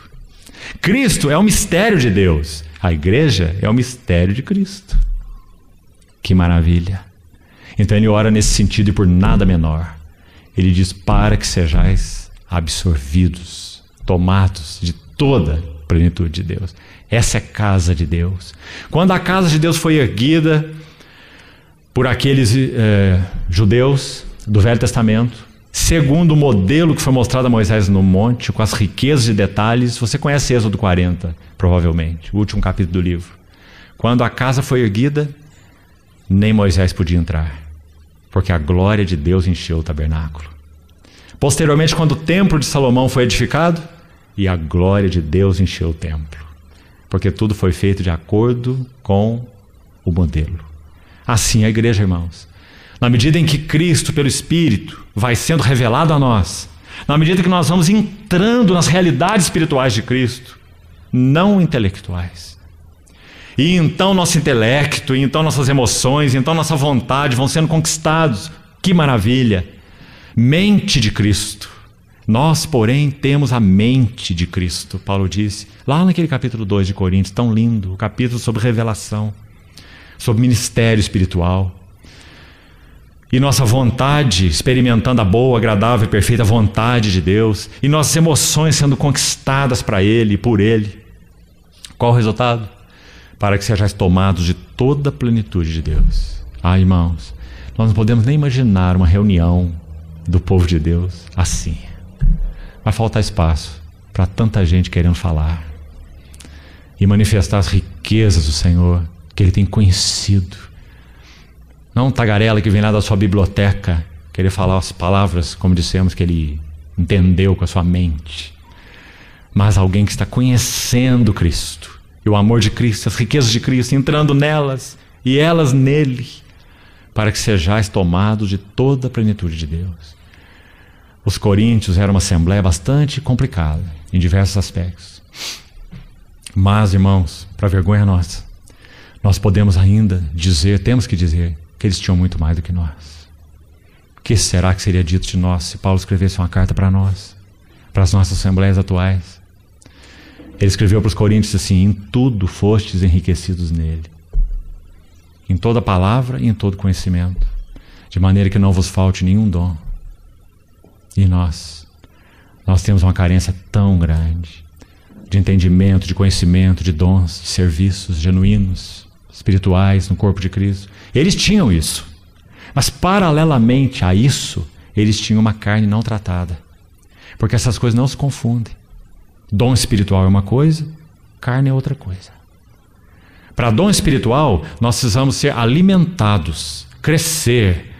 Cristo é o mistério de Deus. A igreja é o mistério de Cristo. Que maravilha! Então ele ora nesse sentido e por nada menor. Ele diz: para que sejais absorvidos, tomados de toda a plenitude de Deus. Essa é a casa de Deus. Quando a casa de Deus foi erguida por aqueles judeus do Velho Testamento, segundo o modelo que foi mostrado a Moisés no monte, com as riquezas e detalhes, você conhece Êxodo 40, provavelmente, o último capítulo do livro. Quando a casa foi erguida, nem Moisés podia entrar, porque a glória de Deus encheu o tabernáculo. Posteriormente, quando o templo de Salomão foi edificado, e a glória de Deus encheu o templo, porque tudo foi feito de acordo com o modelo. Assim a igreja, irmãos, na medida em que Cristo, pelo Espírito, vai sendo revelado a nós, na medida que nós vamos entrando nas realidades espirituais de Cristo, não intelectuais, e então nosso intelecto, e então nossas emoções, e então nossa vontade vão sendo conquistados. Que maravilha! Mente de Cristo. Nós, porém, temos a mente de Cristo, Paulo disse, lá naquele capítulo 2 de Coríntios, tão lindo, o capítulo sobre revelação, sobre ministério espiritual. E nossa vontade, experimentando a boa, agradável e perfeita vontade de Deus, e nossas emoções sendo conquistadas para Ele e por Ele. Qual o resultado? Para que sejais tomados de toda a plenitude de Deus. Ah, irmãos, nós não podemos nem imaginar uma reunião do povo de Deus assim. Vai faltar espaço para tanta gente querendo falar e manifestar as riquezas do Senhor que Ele tem conhecido. Não um tagarela que vem lá da sua biblioteca querer falar as palavras, como dissemos, que ele entendeu com a sua mente, mas alguém que está conhecendo Cristo e o amor de Cristo, as riquezas de Cristo, entrando nelas e elas nele, para que sejais tomados de toda a plenitude de Deus. Os coríntios eram uma assembleia bastante complicada em diversos aspectos. Mas, irmãos, para vergonha nossa, nós podemos ainda dizer, temos que dizer, que eles tinham muito mais do que nós. O que será que seria dito de nós se Paulo escrevesse uma carta para nós, para as nossas assembleias atuais? Ele escreveu para os coríntios assim: em tudo fostes enriquecidos nele, em toda palavra e em todo conhecimento, de maneira que não vos falte nenhum dom. E nós temos uma carência tão grande de entendimento, de conhecimento, de dons, de serviços genuínos, espirituais no corpo de Cristo. Eles tinham isso, mas paralelamente a isso, eles tinham uma carne não tratada, porque essas coisas não se confundem. Dom espiritual é uma coisa, carne é outra coisa. Para dom espiritual, nós precisamos ser alimentados, crescer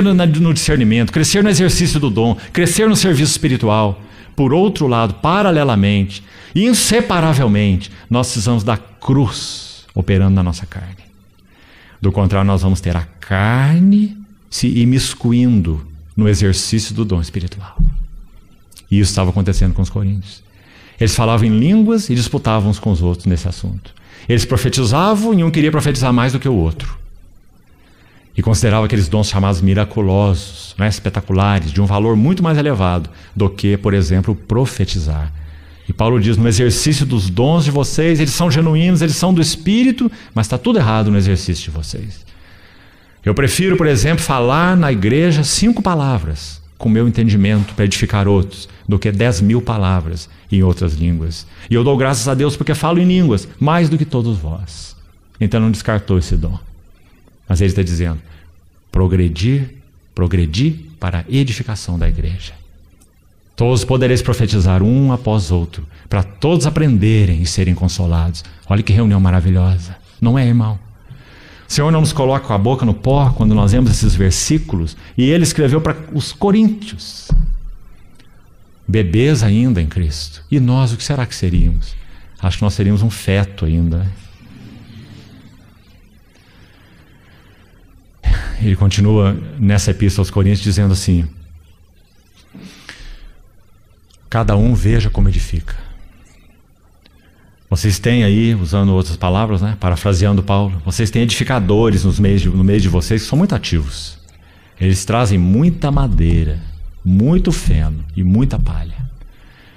no discernimento, crescer no exercício do dom, crescer no serviço espiritual. Por outro lado, paralelamente, inseparavelmente, nós precisamos da cruz operando na nossa carne. Do contrário, nós vamos ter a carne se imiscuindo no exercício do dom espiritual. E isso estava acontecendo com os coríntios. Eles falavam em línguas e disputavam uns com os outros nesse assunto. Eles profetizavam e um queria profetizar mais do que o outro. E consideravam aqueles dons chamados miraculosos, espetaculares, de um valor muito mais elevado do que, por exemplo, profetizar. E Paulo diz, no exercício dos dons de vocês, eles são genuínos, eles são do Espírito, mas está tudo errado no exercício de vocês. Eu prefiro, por exemplo, falar na igreja 5 palavras, com meu entendimento, para edificar outros, do que 10.000 palavras em outras línguas. E eu dou graças a Deus porque falo em línguas, mais do que todos vós. Então não descartou esse dom. Mas ele está dizendo, progredi para a edificação da igreja. Todos podereis profetizar um após outro, para todos aprenderem e serem consolados. Olha que reunião maravilhosa, não é, irmão? O Senhor não nos coloca com a boca no pó quando nós vemos esses versículos, e ele escreveu para os coríntios, bebês ainda em Cristo. E nós, o que será que seríamos? Acho que nós seríamos um feto ainda. Ele continua nessa epístola aos Coríntios dizendo assim, cada um veja como edifica. Vocês têm aí, usando outras palavras, né, parafraseando Paulo, vocês têm edificadores no meio de vocês que são muito ativos. Eles trazem muita madeira, muito feno e muita palha.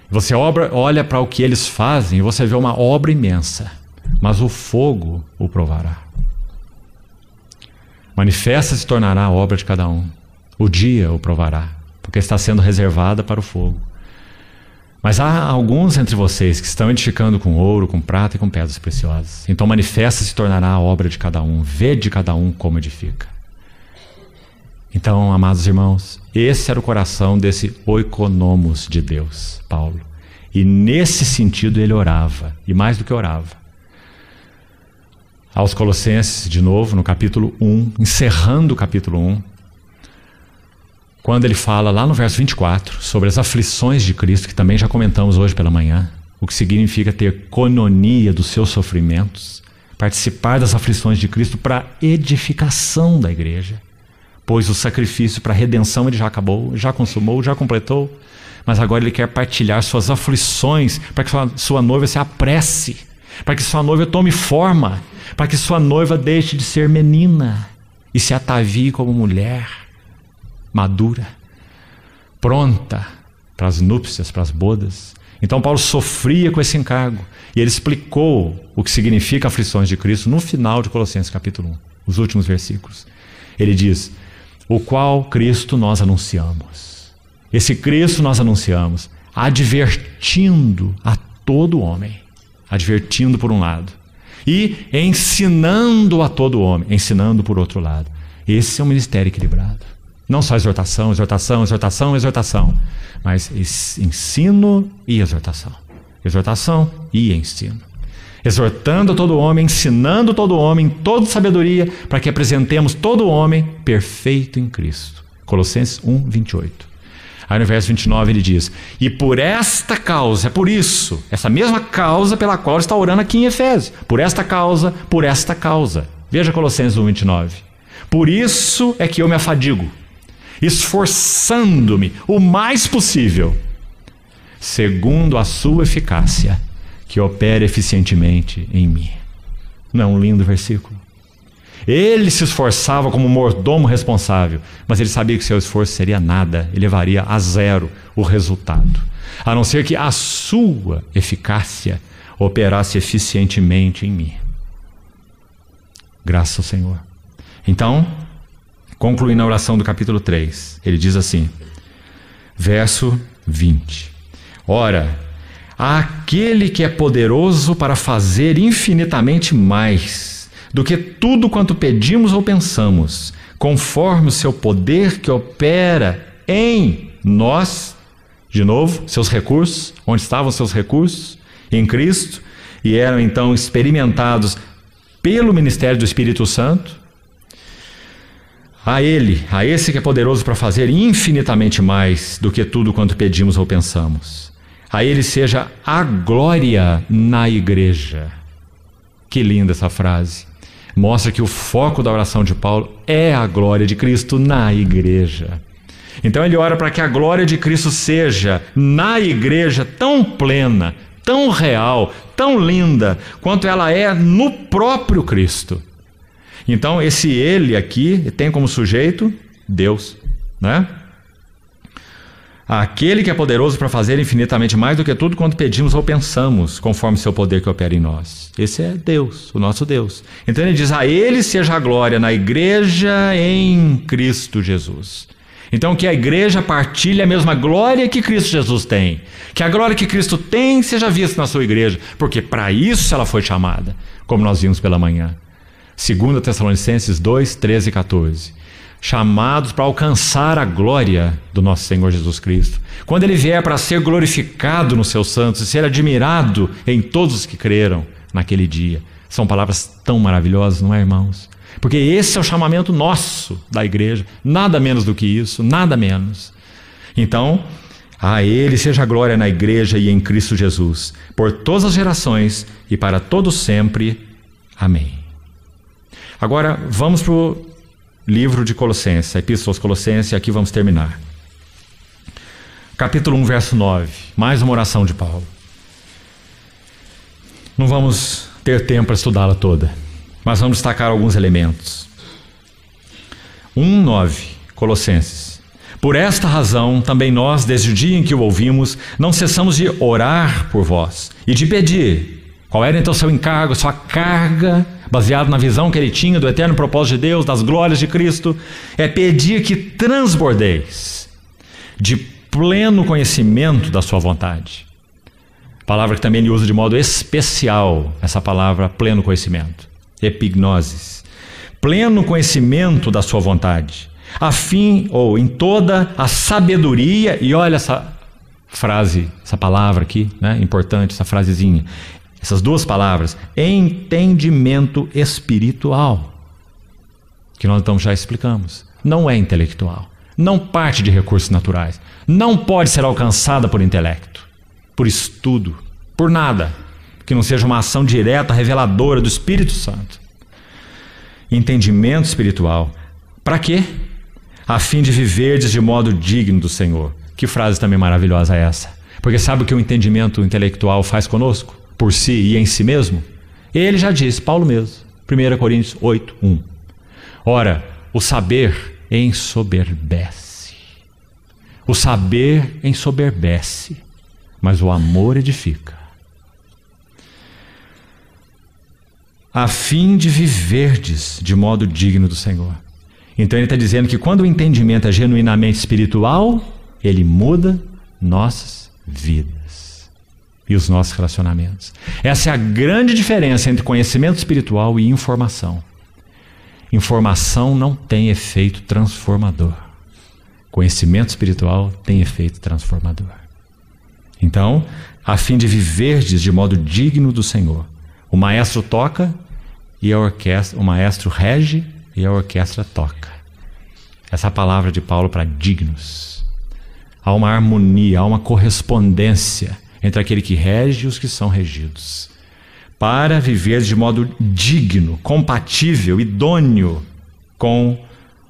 Você olha para o que eles fazem e você vê uma obra imensa, mas o fogo o provará. Manifesta se tornará a obra de cada um. O dia o provará, porque está sendo reservada para o fogo. Mas há alguns entre vocês que estão edificando com ouro, com prata e com pedras preciosas. Então manifesta se tornará a obra de cada um. Vede cada um como edifica. Então, amados irmãos, esse era o coração desse oikonomos de Deus, Paulo. E nesse sentido ele orava, e mais do que orava. Aos Colossenses, de novo, no capítulo 1, encerrando o capítulo 1, quando ele fala lá no verso 24 sobre as aflições de Cristo, que também já comentamos hoje pela manhã, o que significa ter cononia dos seus sofrimentos, participar das aflições de Cristo para edificação da igreja, pois o sacrifício para a redenção ele já acabou, já consumou, já completou, mas agora ele quer partilhar suas aflições para que sua noiva se apresse, para que sua noiva tome forma, para que sua noiva deixe de ser menina e se atavie como mulher madura, pronta para as núpcias, para as bodas. Então Paulo sofria com esse encargo e ele explicou o que significa aflições de Cristo no final de Colossenses capítulo 1, os últimos versículos. Ele diz, o qual Cristo nós anunciamos. Esse Cristo nós anunciamos, advertindo a todo homem, advertindo por um lado, e ensinando a todo homem, ensinando por outro lado. Esse é um ministério equilibrado. Não só exortação, exortação, exortação, exortação, mas ensino e exortação. Exortação e ensino. Exortando todo homem, ensinando todo homem, toda sabedoria, para que apresentemos todo homem perfeito em Cristo. Colossenses 1, 28. Aí no verso 29 ele diz, e por esta causa, é por isso, essa mesma causa pela qual ele está orando aqui em Efésios. Por esta causa, por esta causa. Veja Colossenses 1, 29. Por isso é que eu me afadigo, esforçando-me o mais possível, segundo a sua eficácia, que opera eficientemente em mim. Não é um lindo versículo? Ele se esforçava como mordomo responsável, mas ele sabia que seu esforço seria nada, ele levaria a zero o resultado, a não ser que a sua eficácia operasse eficientemente em mim. Graças ao Senhor. Então, concluindo a oração do capítulo 3, ele diz assim, verso 20. Ora, aquele que é poderoso para fazer infinitamente mais do que tudo quanto pedimos ou pensamos, conforme o seu poder que opera em nós, de novo, seus recursos, onde estavam seus recursos? Em Cristo, e eram então experimentados pelo ministério do Espírito Santo. A Ele, a esse que é poderoso para fazer infinitamente mais do que tudo quanto pedimos ou pensamos. A Ele seja a glória na igreja. Que linda essa frase. Mostra que o foco da oração de Paulo é a glória de Cristo na igreja. Então ele ora para que a glória de Cristo seja na igreja tão plena, tão real, tão linda, quanto ela é no próprio Cristo. Então esse Ele aqui tem como sujeito Deus, né? Aquele que é poderoso para fazer infinitamente mais do que tudo quanto pedimos ou pensamos, conforme seu poder que opera em nós. Esse é Deus, o nosso Deus. Então ele diz: a ele seja a glória na igreja em Cristo Jesus. Então que a igreja partilhe a mesma glória que Cristo Jesus tem. Que a glória que Cristo tem seja vista na sua igreja, porque para isso ela foi chamada, como nós vimos pela manhã. 2 Tessalonicenses 2, 13 e 14. Chamados para alcançar a glória do nosso Senhor Jesus Cristo. Quando Ele vier para ser glorificado nos seus santos e ser admirado em todos os que creram naquele dia. São palavras tão maravilhosas, não é, irmãos? Porque esse é o chamamento nosso da igreja, nada menos do que isso, nada menos. Então, a Ele seja a glória na igreja e em Cristo Jesus, por todas as gerações e para todos sempre. Amém. Agora, vamos para o livro de Colossenses, a Epístola aos Colossenses, e aqui vamos terminar. Capítulo 1, verso 9, mais uma oração de Paulo. Não vamos ter tempo para estudá-la toda, mas vamos destacar alguns elementos. 1:9, Colossenses. Por esta razão, também nós, desde o dia em que o ouvimos, não cessamos de orar por vós e de pedir. Qual era então seu encargo, sua carga, baseado na visão que ele tinha do eterno propósito de Deus, das glórias de Cristo? É pedir que transbordeis de pleno conhecimento da sua vontade. Palavra que também ele usa de modo especial, essa palavra pleno conhecimento. Epignosis. Pleno conhecimento da sua vontade, a fim, ou em toda a sabedoria, e olha essa frase, essa palavra aqui, né, importante, essa frasezinha, essas duas palavras, entendimento espiritual, que nós então já explicamos, não é intelectual, não parte de recursos naturais, não pode ser alcançada por intelecto, por estudo, por nada, que não seja uma ação direta, reveladora do Espírito Santo. Entendimento espiritual, para quê? A fim de viverdes de modo digno do Senhor. Que frase também maravilhosa é essa? Porque sabe o que o entendimento intelectual faz conosco? Por si e em si mesmo? Ele já disse, Paulo mesmo, 1 Coríntios 8, 1. Ora, o saber ensoberbece. O saber ensoberbece, mas o amor edifica. A fim de viverdes de modo digno do Senhor. Então ele está dizendo que quando o entendimento é genuinamente espiritual, ele muda nossas vidas e os nossos relacionamentos. Essa é a grande diferença entre conhecimento espiritual e informação. Informação não tem efeito transformador. Conhecimento espiritual tem efeito transformador. Então, a fim de viverdes de modo digno do Senhor. O maestro toca e a orquestra, o maestro rege e a orquestra toca. Essa é a palavra de Paulo para dignos. Há uma harmonia, há uma correspondência entre aquele que rege e os que são regidos, para viver de modo digno, compatível, idôneo com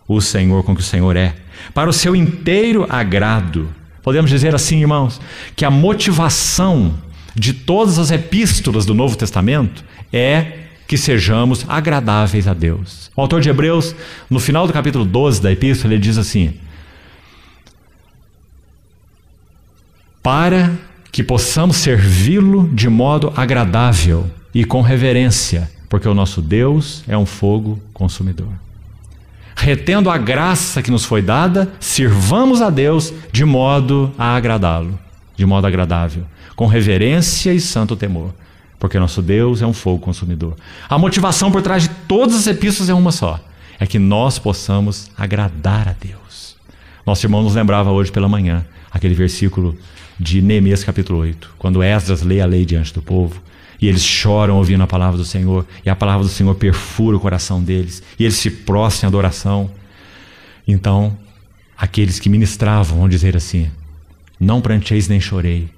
o Senhor, com o que o Senhor é, para o seu inteiro agrado. Podemos dizer assim, irmãos, que a motivação de todas as epístolas do Novo Testamento é que sejamos agradáveis a Deus. O autor de Hebreus, no final do capítulo 12 da epístola, ele diz assim: para que possamos servi-lo de modo agradável e com reverência, porque o nosso Deus é um fogo consumidor. Retendo a graça que nos foi dada, sirvamos a Deus de modo a agradá-lo, de modo agradável, com reverência e santo temor, porque nosso Deus é um fogo consumidor. A motivação por trás de todas as epístolas é uma só, é que nós possamos agradar a Deus. Nosso irmão nos lembrava hoje pela manhã, aquele versículo de Neemias capítulo 8, quando Esdras lê a lei diante do povo, e eles choram ouvindo a palavra do Senhor, e a palavra do Senhor perfura o coração deles, e eles se prostram em adoração. Então, aqueles que ministravam vão dizer assim: não pranteis nem choreis,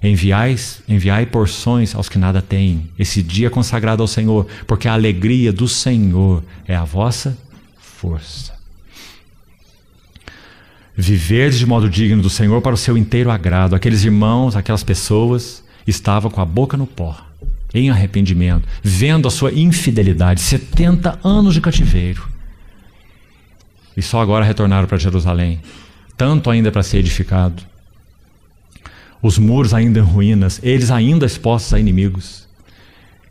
enviai porções aos que nada têm, esse dia consagrado ao Senhor, porque a alegria do Senhor é a vossa força. Viver de modo digno do Senhor para o seu inteiro agrado. Aqueles irmãos, aquelas pessoas estavam com a boca no pó, em arrependimento, vendo a sua infidelidade, 70 anos de cativeiro, e só agora retornaram para Jerusalém. tanto ainda para ser edificado. Os muros ainda em ruínas, eles ainda expostos a inimigos.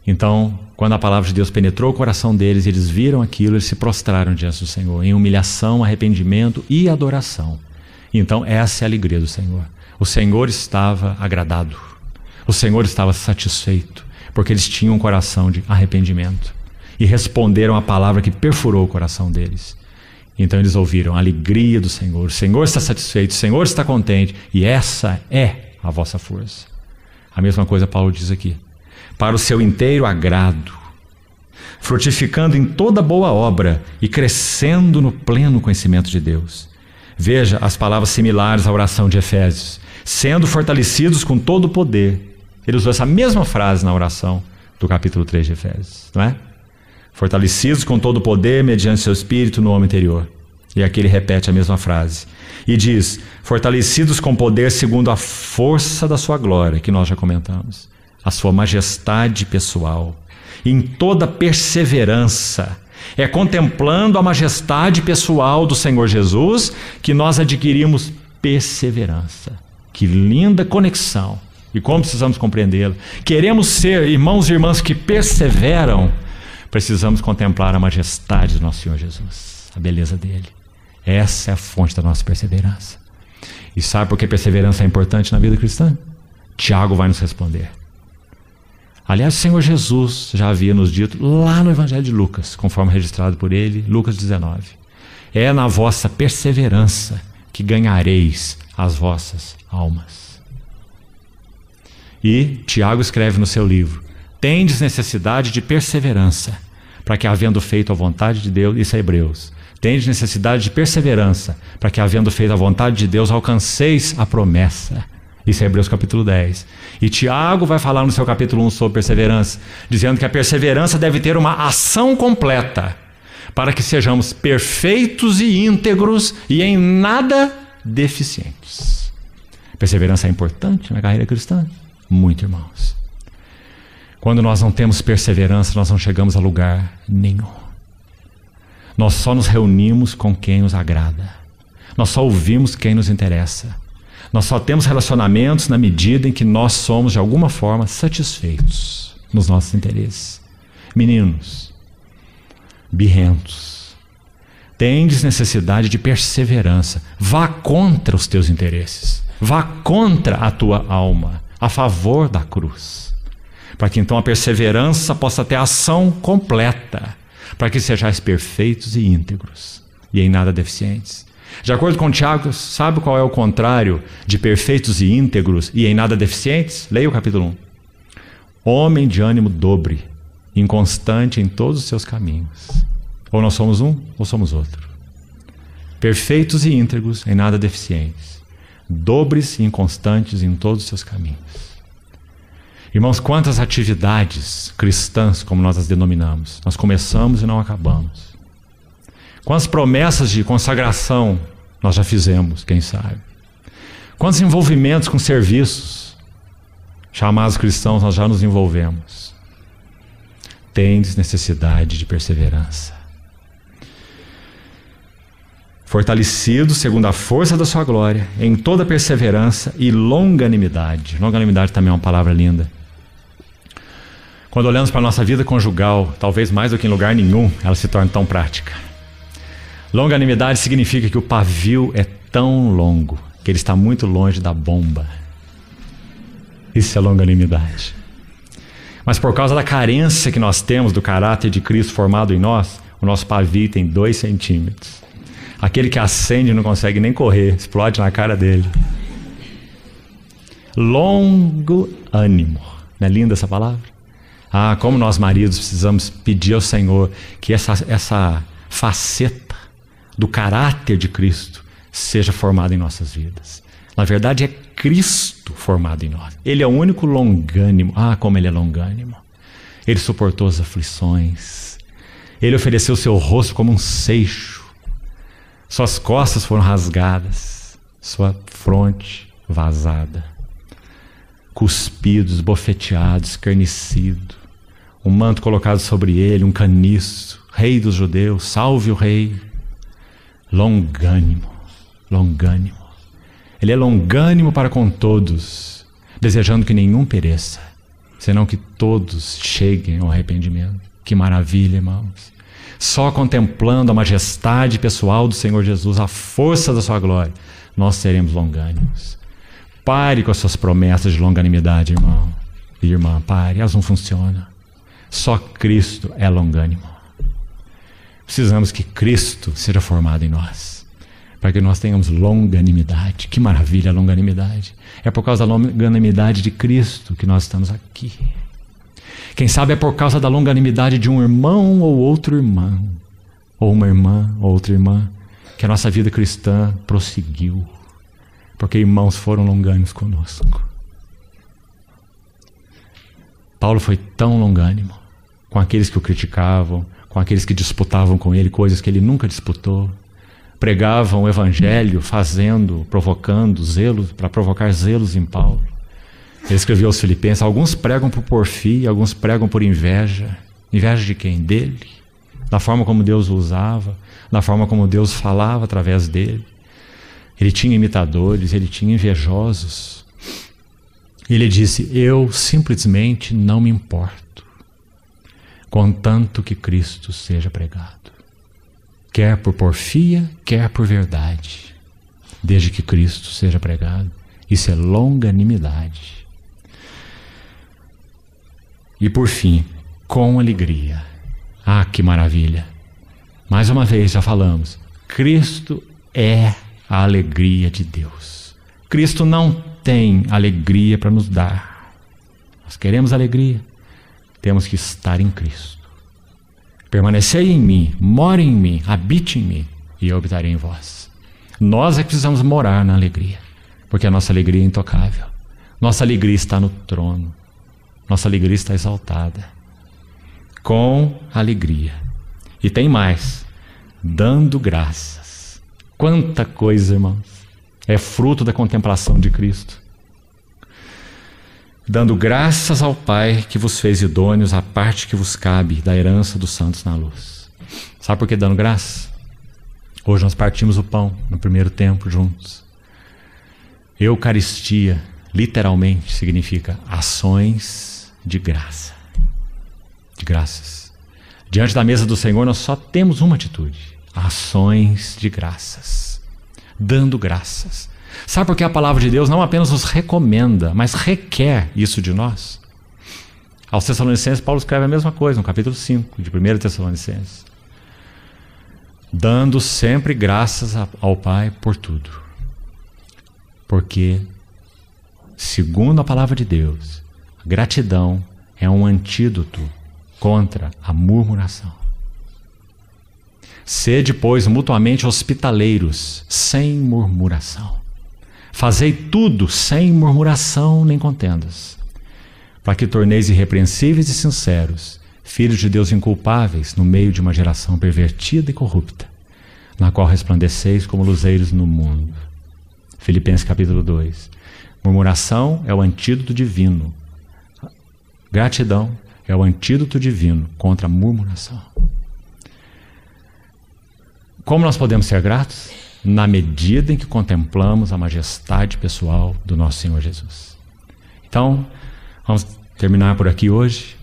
Então, quando a palavra de Deus penetrou o coração deles, eles viram aquilo, eles se prostraram diante do Senhor, em humilhação, arrependimento e adoração. Então, essa é a alegria do Senhor. O Senhor estava agradado. O Senhor estava satisfeito, porque eles tinham um coração de arrependimento. E responderam a palavra que perfurou o coração deles. Então eles ouviram a alegria do Senhor. O Senhor está satisfeito, o Senhor está contente. E essa é a vossa força. A mesma coisa Paulo diz aqui. Para o seu inteiro agrado, frutificando em toda boa obra e crescendo no pleno conhecimento de Deus. Veja as palavras similares à oração de Efésios. Sendo fortalecidos com todo o poder. Ele usou essa mesma frase na oração do capítulo 3 de Efésios, não é? Fortalecidos com todo o poder mediante seu espírito no homem interior. E aqui ele repete a mesma frase. E diz, fortalecidos com poder segundo a força da sua glória, que nós já comentamos. A sua majestade pessoal. Em toda perseverança. É contemplando a majestade pessoal do Senhor Jesus que nós adquirimos perseverança. Que linda conexão. E como precisamos compreendê-la. Queremos ser irmãos e irmãs que perseveram. Precisamos contemplar a majestade do nosso Senhor Jesus. A beleza dele. Essa é a fonte da nossa perseverança. E sabe por que perseverança é importante na vida cristã? Tiago vai nos responder. Aliás, o Senhor Jesus já havia nos dito lá no Evangelho de Lucas, conforme registrado por ele, Lucas 19. É na vossa perseverança que ganhareis as vossas almas. E Tiago escreve no seu livro, tendes necessidade de perseverança, para que havendo feito a vontade de Deus, isso é Hebreus, tendes necessidade de perseverança, para que havendo feito a vontade de Deus, alcanceis a promessa. Isso é Hebreus capítulo 10. E Tiago vai falar no seu capítulo 1 sobre perseverança, dizendo que a perseverança deve ter uma ação completa, para que sejamos perfeitos e íntegros e em nada deficientes. Perseverança é importante na carreira cristã? Muito, irmãos. Quando nós não temos perseverança, nós não chegamos a lugar nenhum. Nós só nos reunimos com quem nos agrada. Nós só ouvimos quem nos interessa. Nós só temos relacionamentos na medida em que nós somos, de alguma forma, satisfeitos nos nossos interesses. Meninos, birrentos, tendes necessidade de perseverança. Vá contra os teus interesses. Vá contra a tua alma, a favor da cruz. Para que então a perseverança possa ter ação completa. Para que sejais perfeitos e íntegros e em nada deficientes. De acordo com Tiago, sabe qual é o contrário de perfeitos e íntegros e em nada deficientes? Leia o capítulo 1. Homem de ânimo dobre, inconstante em todos os seus caminhos. Ou nós somos um, ou somos outro. Perfeitos e íntegros, em nada deficientes. Dobres e inconstantes em todos os seus caminhos. Irmãos, quantas atividades cristãs, como nós as denominamos, nós começamos e não acabamos. Quantas promessas de consagração nós já fizemos, quem sabe? Quantos envolvimentos com serviços chamados cristãos nós já nos envolvemos? Tendes necessidade de perseverança. Fortalecidos segundo a força da sua glória, em toda perseverança e longanimidade. Longanimidade também é uma palavra linda. Quando olhamos para a nossa vida conjugal, talvez mais do que em lugar nenhum, ela se torna tão prática. Longanimidade significa que o pavio é tão longo que ele está muito longe da bomba. Isso é longanimidade. Mas por causa da carência que nós temos do caráter de Cristo formado em nós, o nosso pavio tem 2 centímetros. Aquele que acende não consegue nem correr, explode na cara dele. Longo ânimo. Não é linda essa palavra? Ah, como nós maridos precisamos pedir ao Senhor que essa faceta do caráter de Cristo seja formada em nossas vidas. Na verdade é Cristo formado em nós. Ele é o único longânimo. Ah, como ele é longânimo. Ele suportou as aflições. Ele ofereceu seu rosto como um seixo. Suas costas foram rasgadas. Sua fronte vazada. Cuspido, esbofeteado, escarnecido. Um manto colocado sobre ele, um caniço. Rei dos judeus, salve o rei. Longânimo, longânimo. Ele é longânimo para com todos, desejando que nenhum pereça, senão que todos cheguem ao arrependimento. Que maravilha, irmãos! Só contemplando a majestade pessoal do Senhor Jesus, a força da sua glória, nós seremos longânimos. Pare com as suas promessas de longanimidade, irmão e irmã, pare, elas não funcionam. Só Cristo é longânimo. Precisamos que Cristo seja formado em nós, para que nós tenhamos longanimidade. Que maravilha a longanimidade! É por causa da longanimidade de Cristo que nós estamos aqui. Quem sabe é por causa da longanimidade de um irmão ou outro irmão, ou uma irmã ou outra irmã, que a nossa vida cristã prosseguiu, porque irmãos foram longânimos conosco. Paulo foi tão longânimo com aqueles que o criticavam, com aqueles que disputavam com ele coisas que ele nunca disputou. Pregavam o evangelho provocando zelos, para provocar zelos em Paulo. Ele escreveu aos Filipenses: alguns pregam por porfia, alguns pregam por inveja. Inveja de quem? Dele. Da forma como Deus o usava, da forma como Deus falava através dele. Ele tinha imitadores, ele tinha invejosos. Ele disse: eu simplesmente não me importo, contanto que Cristo seja pregado. Quer por porfia, quer por verdade, desde que Cristo seja pregado. Isso é longanimidade. E por fim, com alegria. Ah, que maravilha! Mais uma vez já falamos, Cristo é a alegria de Deus. Cristo não tem alegria para nos dar. Nós queremos alegria, temos que estar em Cristo. Permanecei em mim, more em mim, habite em mim, e eu habitarei em vós. Nós é que precisamos morar na alegria, porque a nossa alegria é intocável. Nossa alegria está no trono. Nossa alegria está exaltada. Com alegria. E tem mais, dando graças. Quanta coisa, irmãos! É fruto da contemplação de Cristo. Dando graças ao Pai que vos fez idôneos à parte que vos cabe da herança dos santos na luz. Sabe por que dando graças? Hoje nós partimos o pão no primeiro tempo juntos. Eucaristia, literalmente, significa ações de graça. De graças. Diante da mesa do Senhor nós só temos uma atitude: ações de graças. Dando graças. Sabe por que a palavra de Deus não apenas nos recomenda, mas requer isso de nós? Aos Tessalonicenses, Paulo escreve a mesma coisa, no capítulo 5 de 1 Tessalonicenses. Dando sempre graças ao Pai por tudo. Porque, segundo a palavra de Deus, a gratidão é um antídoto contra a murmuração. Sede, pois, mutuamente hospitaleiros, sem murmuração. Fazei tudo sem murmuração nem contendas, para que torneis irrepreensíveis e sinceros, filhos de Deus inculpáveis, no meio de uma geração pervertida e corrupta, na qual resplandeceis como luzeiros no mundo. Filipenses capítulo 2. Murmuração é o antídoto divino. Gratidão é o antídoto divino contra a murmuração. Como nós podemos ser gratos? Na medida em que contemplamos a majestade pessoal do nosso Senhor Jesus. Então, vamos terminar por aqui hoje.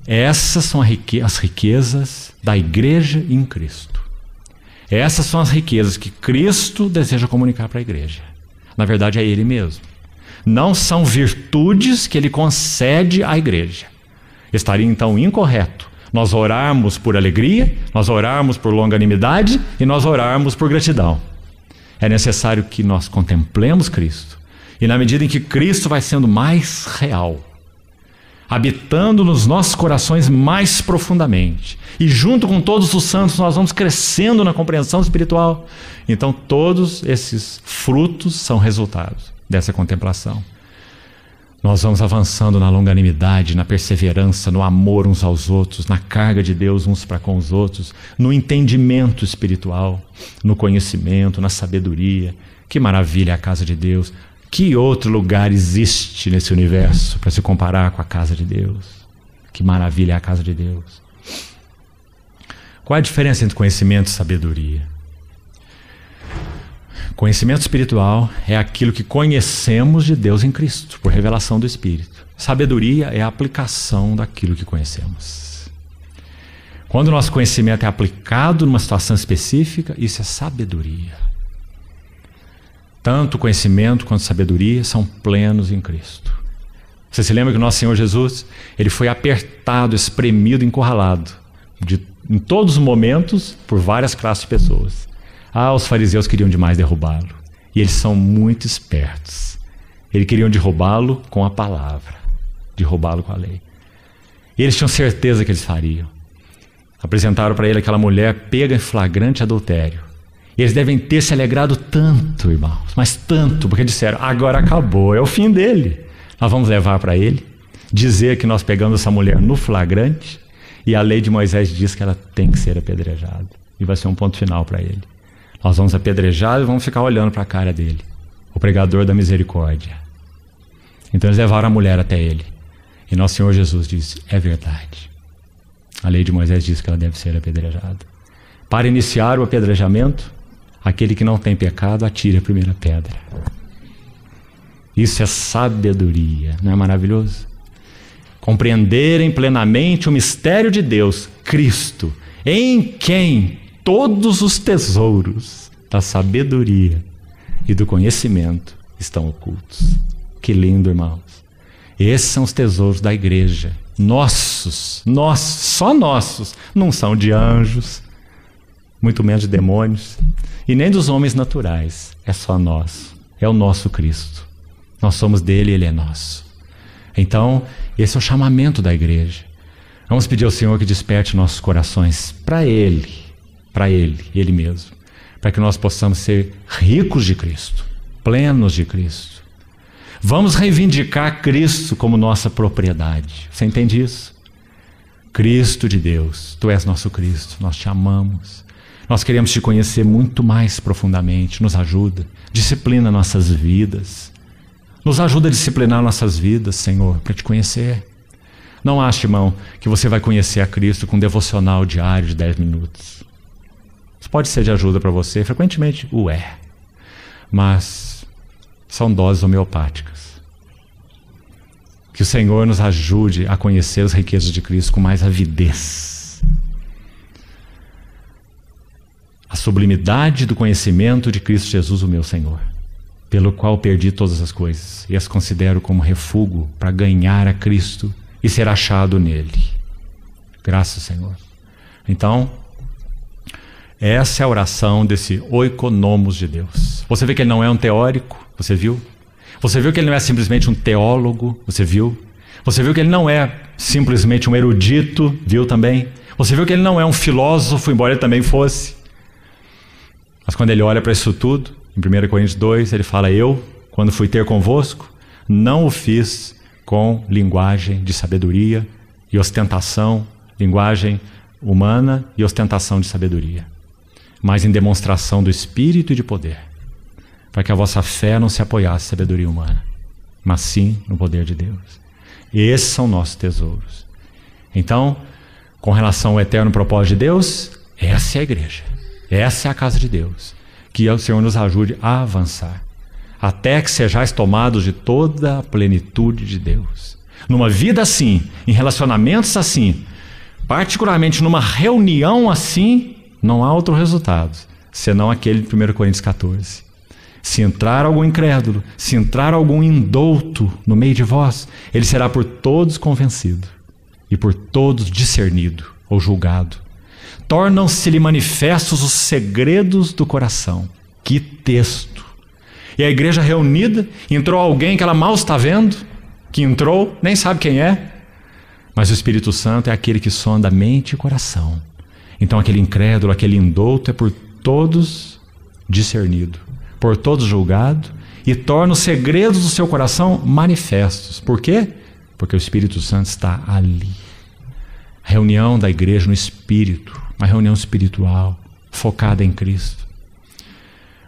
Essas são as riquezas da igreja em Cristo. Essas são as riquezas que Cristo deseja comunicar para a igreja. Na verdade, é Ele mesmo. Não são virtudes que Ele concede à igreja. Estaria então incorreto nós orarmos por alegria, nós orarmos por longanimidade e nós orarmos por gratidão. É necessário que nós contemplemos Cristo. E na medida em que Cristo vai sendo mais real, habitando nos nossos corações mais profundamente, e junto com todos os santos nós vamos crescendo na compreensão espiritual. Então todos esses frutos são resultados dessa contemplação. Nós vamos avançando na longanimidade, na perseverança, no amor uns aos outros, na carga de Deus uns para com os outros, no entendimento espiritual, no conhecimento, na sabedoria. Que maravilha é a casa de Deus! Que outro lugar existe nesse universo para se comparar com a casa de Deus? Que maravilha é a casa de Deus! Qual é a diferença entre conhecimento e sabedoria? Conhecimento espiritual é aquilo que conhecemos de Deus em Cristo, por revelação do Espírito. Sabedoria é a aplicação daquilo que conhecemos. Quando o nosso conhecimento é aplicado numa situação específica, isso é sabedoria. Tanto conhecimento quanto sabedoria são plenos em Cristo. Você se lembra que o nosso Senhor Jesus, ele foi apertado, espremido, encurralado, em todos os momentos, por várias classes de pessoas. Os fariseus queriam demais derrubá-lo. E eles são muito espertos. Eles queriam derrubá-lo com a palavra, derrubá-lo com a lei. E eles tinham certeza que eles fariam. Apresentaram para ele aquela mulher pega em flagrante adultério. E eles devem ter se alegrado tanto, irmãos, mas tanto, porque disseram, agora acabou, é o fim dele. Nós vamos levar para ele, dizer que nós pegamos essa mulher no flagrante, e a lei de Moisés diz que ela tem que ser apedrejada. E vai ser um ponto final para ele. Nós vamos apedrejar e vamos ficar olhando para a cara dele, o pregador da misericórdia. Então eles levaram a mulher até ele. E nosso Senhor Jesus disse, é verdade. A lei de Moisés diz que ela deve ser apedrejada. Para iniciar o apedrejamento, aquele que não tem pecado atire a primeira pedra. Isso é sabedoria, não é maravilhoso? Compreenderem plenamente o mistério de Deus, Cristo, em quem todos os tesouros da sabedoria e do conhecimento estão ocultos. Que lindo, irmãos. Esses são os tesouros da igreja. Nossos, só nossos. Não são de anjos, muito menos de demônios, e nem dos homens naturais. É só nosso. É o nosso Cristo. Nós somos dele e ele é nosso. Então, esse é o chamamento da igreja. Vamos pedir ao Senhor que desperte nossos corações para ele mesmo, para que nós possamos ser ricos de Cristo, plenos de Cristo. Vamos reivindicar Cristo como nossa propriedade. Você entende isso? Cristo de Deus, tu és nosso Cristo, nós te amamos. Nós queremos te conhecer muito mais profundamente. Nos ajuda, disciplina nossas vidas. Nos ajuda a disciplinar nossas vidas, Senhor, para te conhecer. Não ache, irmão, que você vai conhecer a Cristo com um devocional diário de 10 minutos. Isso pode ser de ajuda para você, frequentemente o é. Mas são doses homeopáticas. Que o Senhor nos ajude a conhecer as riquezas de Cristo com mais avidez. A sublimidade do conhecimento de Cristo Jesus, o meu Senhor, pelo qual perdi todas as coisas e as considero como refúgio para ganhar a Cristo e ser achado nele. Graças, Senhor. Então, essa é a oração desse oikonomos de Deus. Você vê que ele não é um teórico, você viu? Você viu que ele não é simplesmente um teólogo, você viu? Você viu que ele não é simplesmente um erudito, viu também? Você viu que ele não é um filósofo, embora ele também fosse. Mas quando ele olha para isso tudo, em 1 Coríntios 2, ele fala, eu, quando fui ter convosco, não o fiz com linguagem de sabedoria e ostentação, linguagem humana e ostentação de sabedoria, mas em demonstração do Espírito e de poder, para que a vossa fé não se apoiasse em sabedoria humana, mas sim no poder de Deus. Esses são nossos tesouros. Então, com relação ao eterno propósito de Deus, essa é a igreja, essa é a casa de Deus. Que o Senhor nos ajude a avançar, até que sejais tomados de toda a plenitude de Deus. Numa vida assim, em relacionamentos assim, particularmente numa reunião assim, não há outro resultado, senão aquele de 1 Coríntios 14. Se entrar algum incrédulo, se entrar algum indouto no meio de vós, ele será por todos convencido e por todos discernido ou julgado. Tornam-se-lhe manifestos os segredos do coração. Que texto! E a igreja reunida, entrou alguém que ela mal está vendo, que entrou, nem sabe quem é, mas o Espírito Santo é aquele que sonda a mente e o coração. Então aquele incrédulo, aquele indouto é por todos discernido, por todos julgado, e torna os segredos do seu coração manifestos. Por quê? Porque o Espírito Santo está ali. A reunião da igreja no Espírito, uma reunião espiritual, focada em Cristo.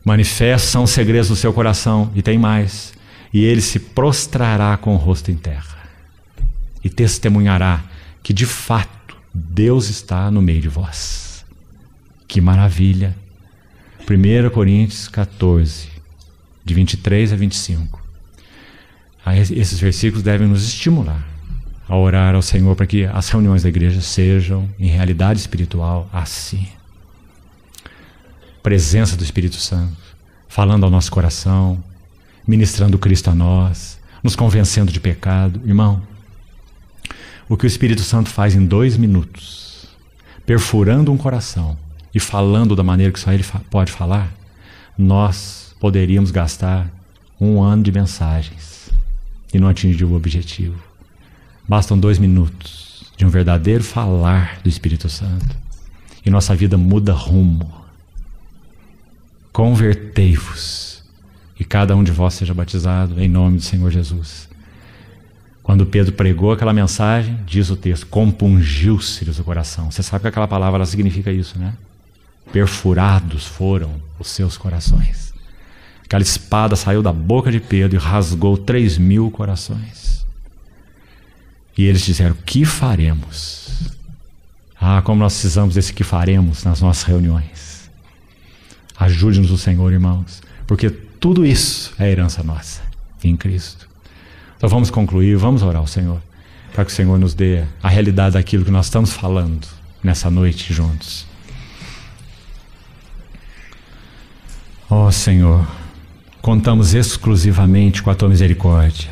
Manifestam os segredos do seu coração, e tem mais, e ele se prostrará com o rosto em terra, e testemunhará que de fato Deus está no meio de vós. Que maravilha! 1 Coríntios 14, de 23 a 25. Esses versículos devem nos estimular a orar ao Senhor para que as reuniões da igreja sejam, em realidade espiritual, assim. Presença do Espírito Santo, falando ao nosso coração, ministrando Cristo a nós, nos convencendo de pecado. Irmão, o que o Espírito Santo faz em 2 minutos, perfurando um coração e falando da maneira que só Ele pode falar, nós poderíamos gastar 1 ano de mensagens e não atingir o objetivo. Bastam 2 minutos de um verdadeiro falar do Espírito Santo e nossa vida muda rumo. Convertei-vos e cada um de vós seja batizado em nome do Senhor Jesus. Quando Pedro pregou aquela mensagem, diz o texto, compungiu-se-lhes o coração. Você sabe que aquela palavra ela significa isso, né? Perfurados foram os seus corações. Aquela espada saiu da boca de Pedro e rasgou 3.000 corações. E eles disseram, que faremos? Ah, como nós precisamos desse que faremos nas nossas reuniões. Ajude-nos o Senhor, irmãos, porque tudo isso é herança nossa em Cristo. Então vamos concluir, vamos orar ao Senhor, para que o Senhor nos dê a realidade daquilo que nós estamos falando nessa noite juntos. Ó Senhor, contamos exclusivamente com a Tua misericórdia.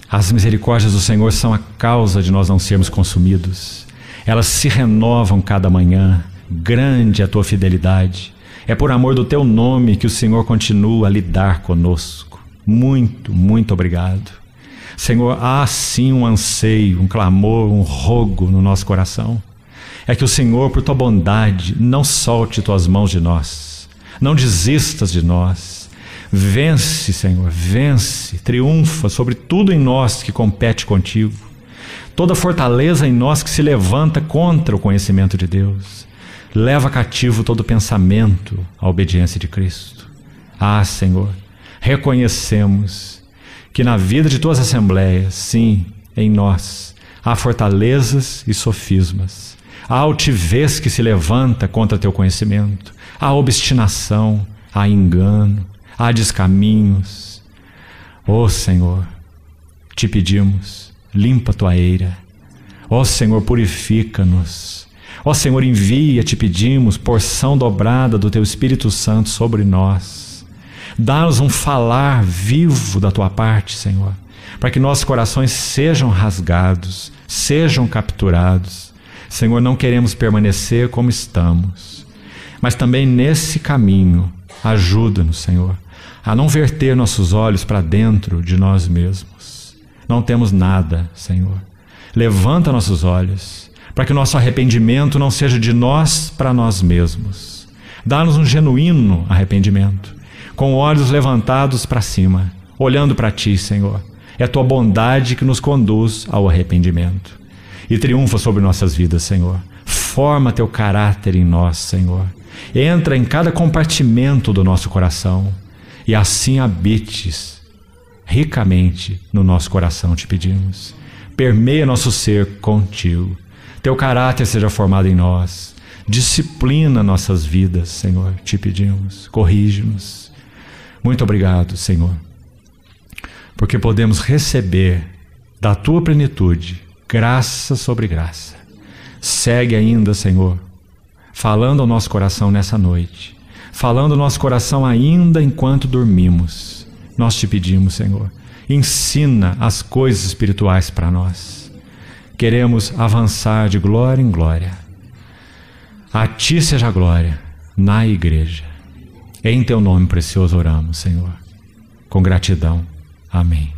As misericórdias do Senhor são a causa de nós não sermos consumidos. Elas se renovam cada manhã, grande é a Tua fidelidade. É por amor do Teu nome que o Senhor continua a lidar conosco. Muito, muito obrigado. Senhor, há sim um anseio, um clamor, um rogo no nosso coração. É que o Senhor, por Tua bondade, não solte Tuas mãos de nós. Não desistas de nós. Vence, Senhor, vence, triunfa sobre tudo em nós que compete contigo. Toda fortaleza em nós que se levanta contra o conhecimento de Deus. Leva cativo todo pensamento à obediência de Cristo. Ah, Senhor, reconhecemos que na vida de Tuas assembleias, sim, em nós, há fortalezas e sofismas. Há altivez que se levanta contra Teu conhecimento. Há obstinação, há engano, há descaminhos. Ó Senhor, te pedimos, limpa Tua eira. Ó Senhor, purifica-nos. Ó Senhor, envia, te pedimos, porção dobrada do Teu Espírito Santo sobre nós. Dá-nos um falar vivo da Tua parte, Senhor, para que nossos corações sejam rasgados, sejam capturados. Senhor, não queremos permanecer como estamos, mas também nesse caminho, ajuda-nos, Senhor, a não verter nossos olhos para dentro de nós mesmos. Não temos nada, Senhor. Levanta nossos olhos, para que o nosso arrependimento não seja de nós para nós mesmos. Dá-nos um genuíno arrependimento, com olhos levantados para cima, olhando para Ti, Senhor. É a Tua bondade que nos conduz ao arrependimento. E triunfa sobre nossas vidas, Senhor. Forma Teu caráter em nós, Senhor. Entra em cada compartimento do nosso coração e assim habites ricamente no nosso coração, te pedimos. Permeia nosso ser contigo. Teu caráter seja formado em nós. Disciplina nossas vidas, Senhor, te pedimos. Corrige-nos. Muito obrigado, Senhor, porque podemos receber da Tua plenitude graça sobre graça. Segue ainda, Senhor, falando ao nosso coração nessa noite, falando ao nosso coração ainda enquanto dormimos. Nós te pedimos, Senhor, ensina as coisas espirituais para nós. Queremos avançar de glória em glória. A Ti seja a glória na igreja. Em Teu nome precioso oramos, Senhor, com gratidão. Amém.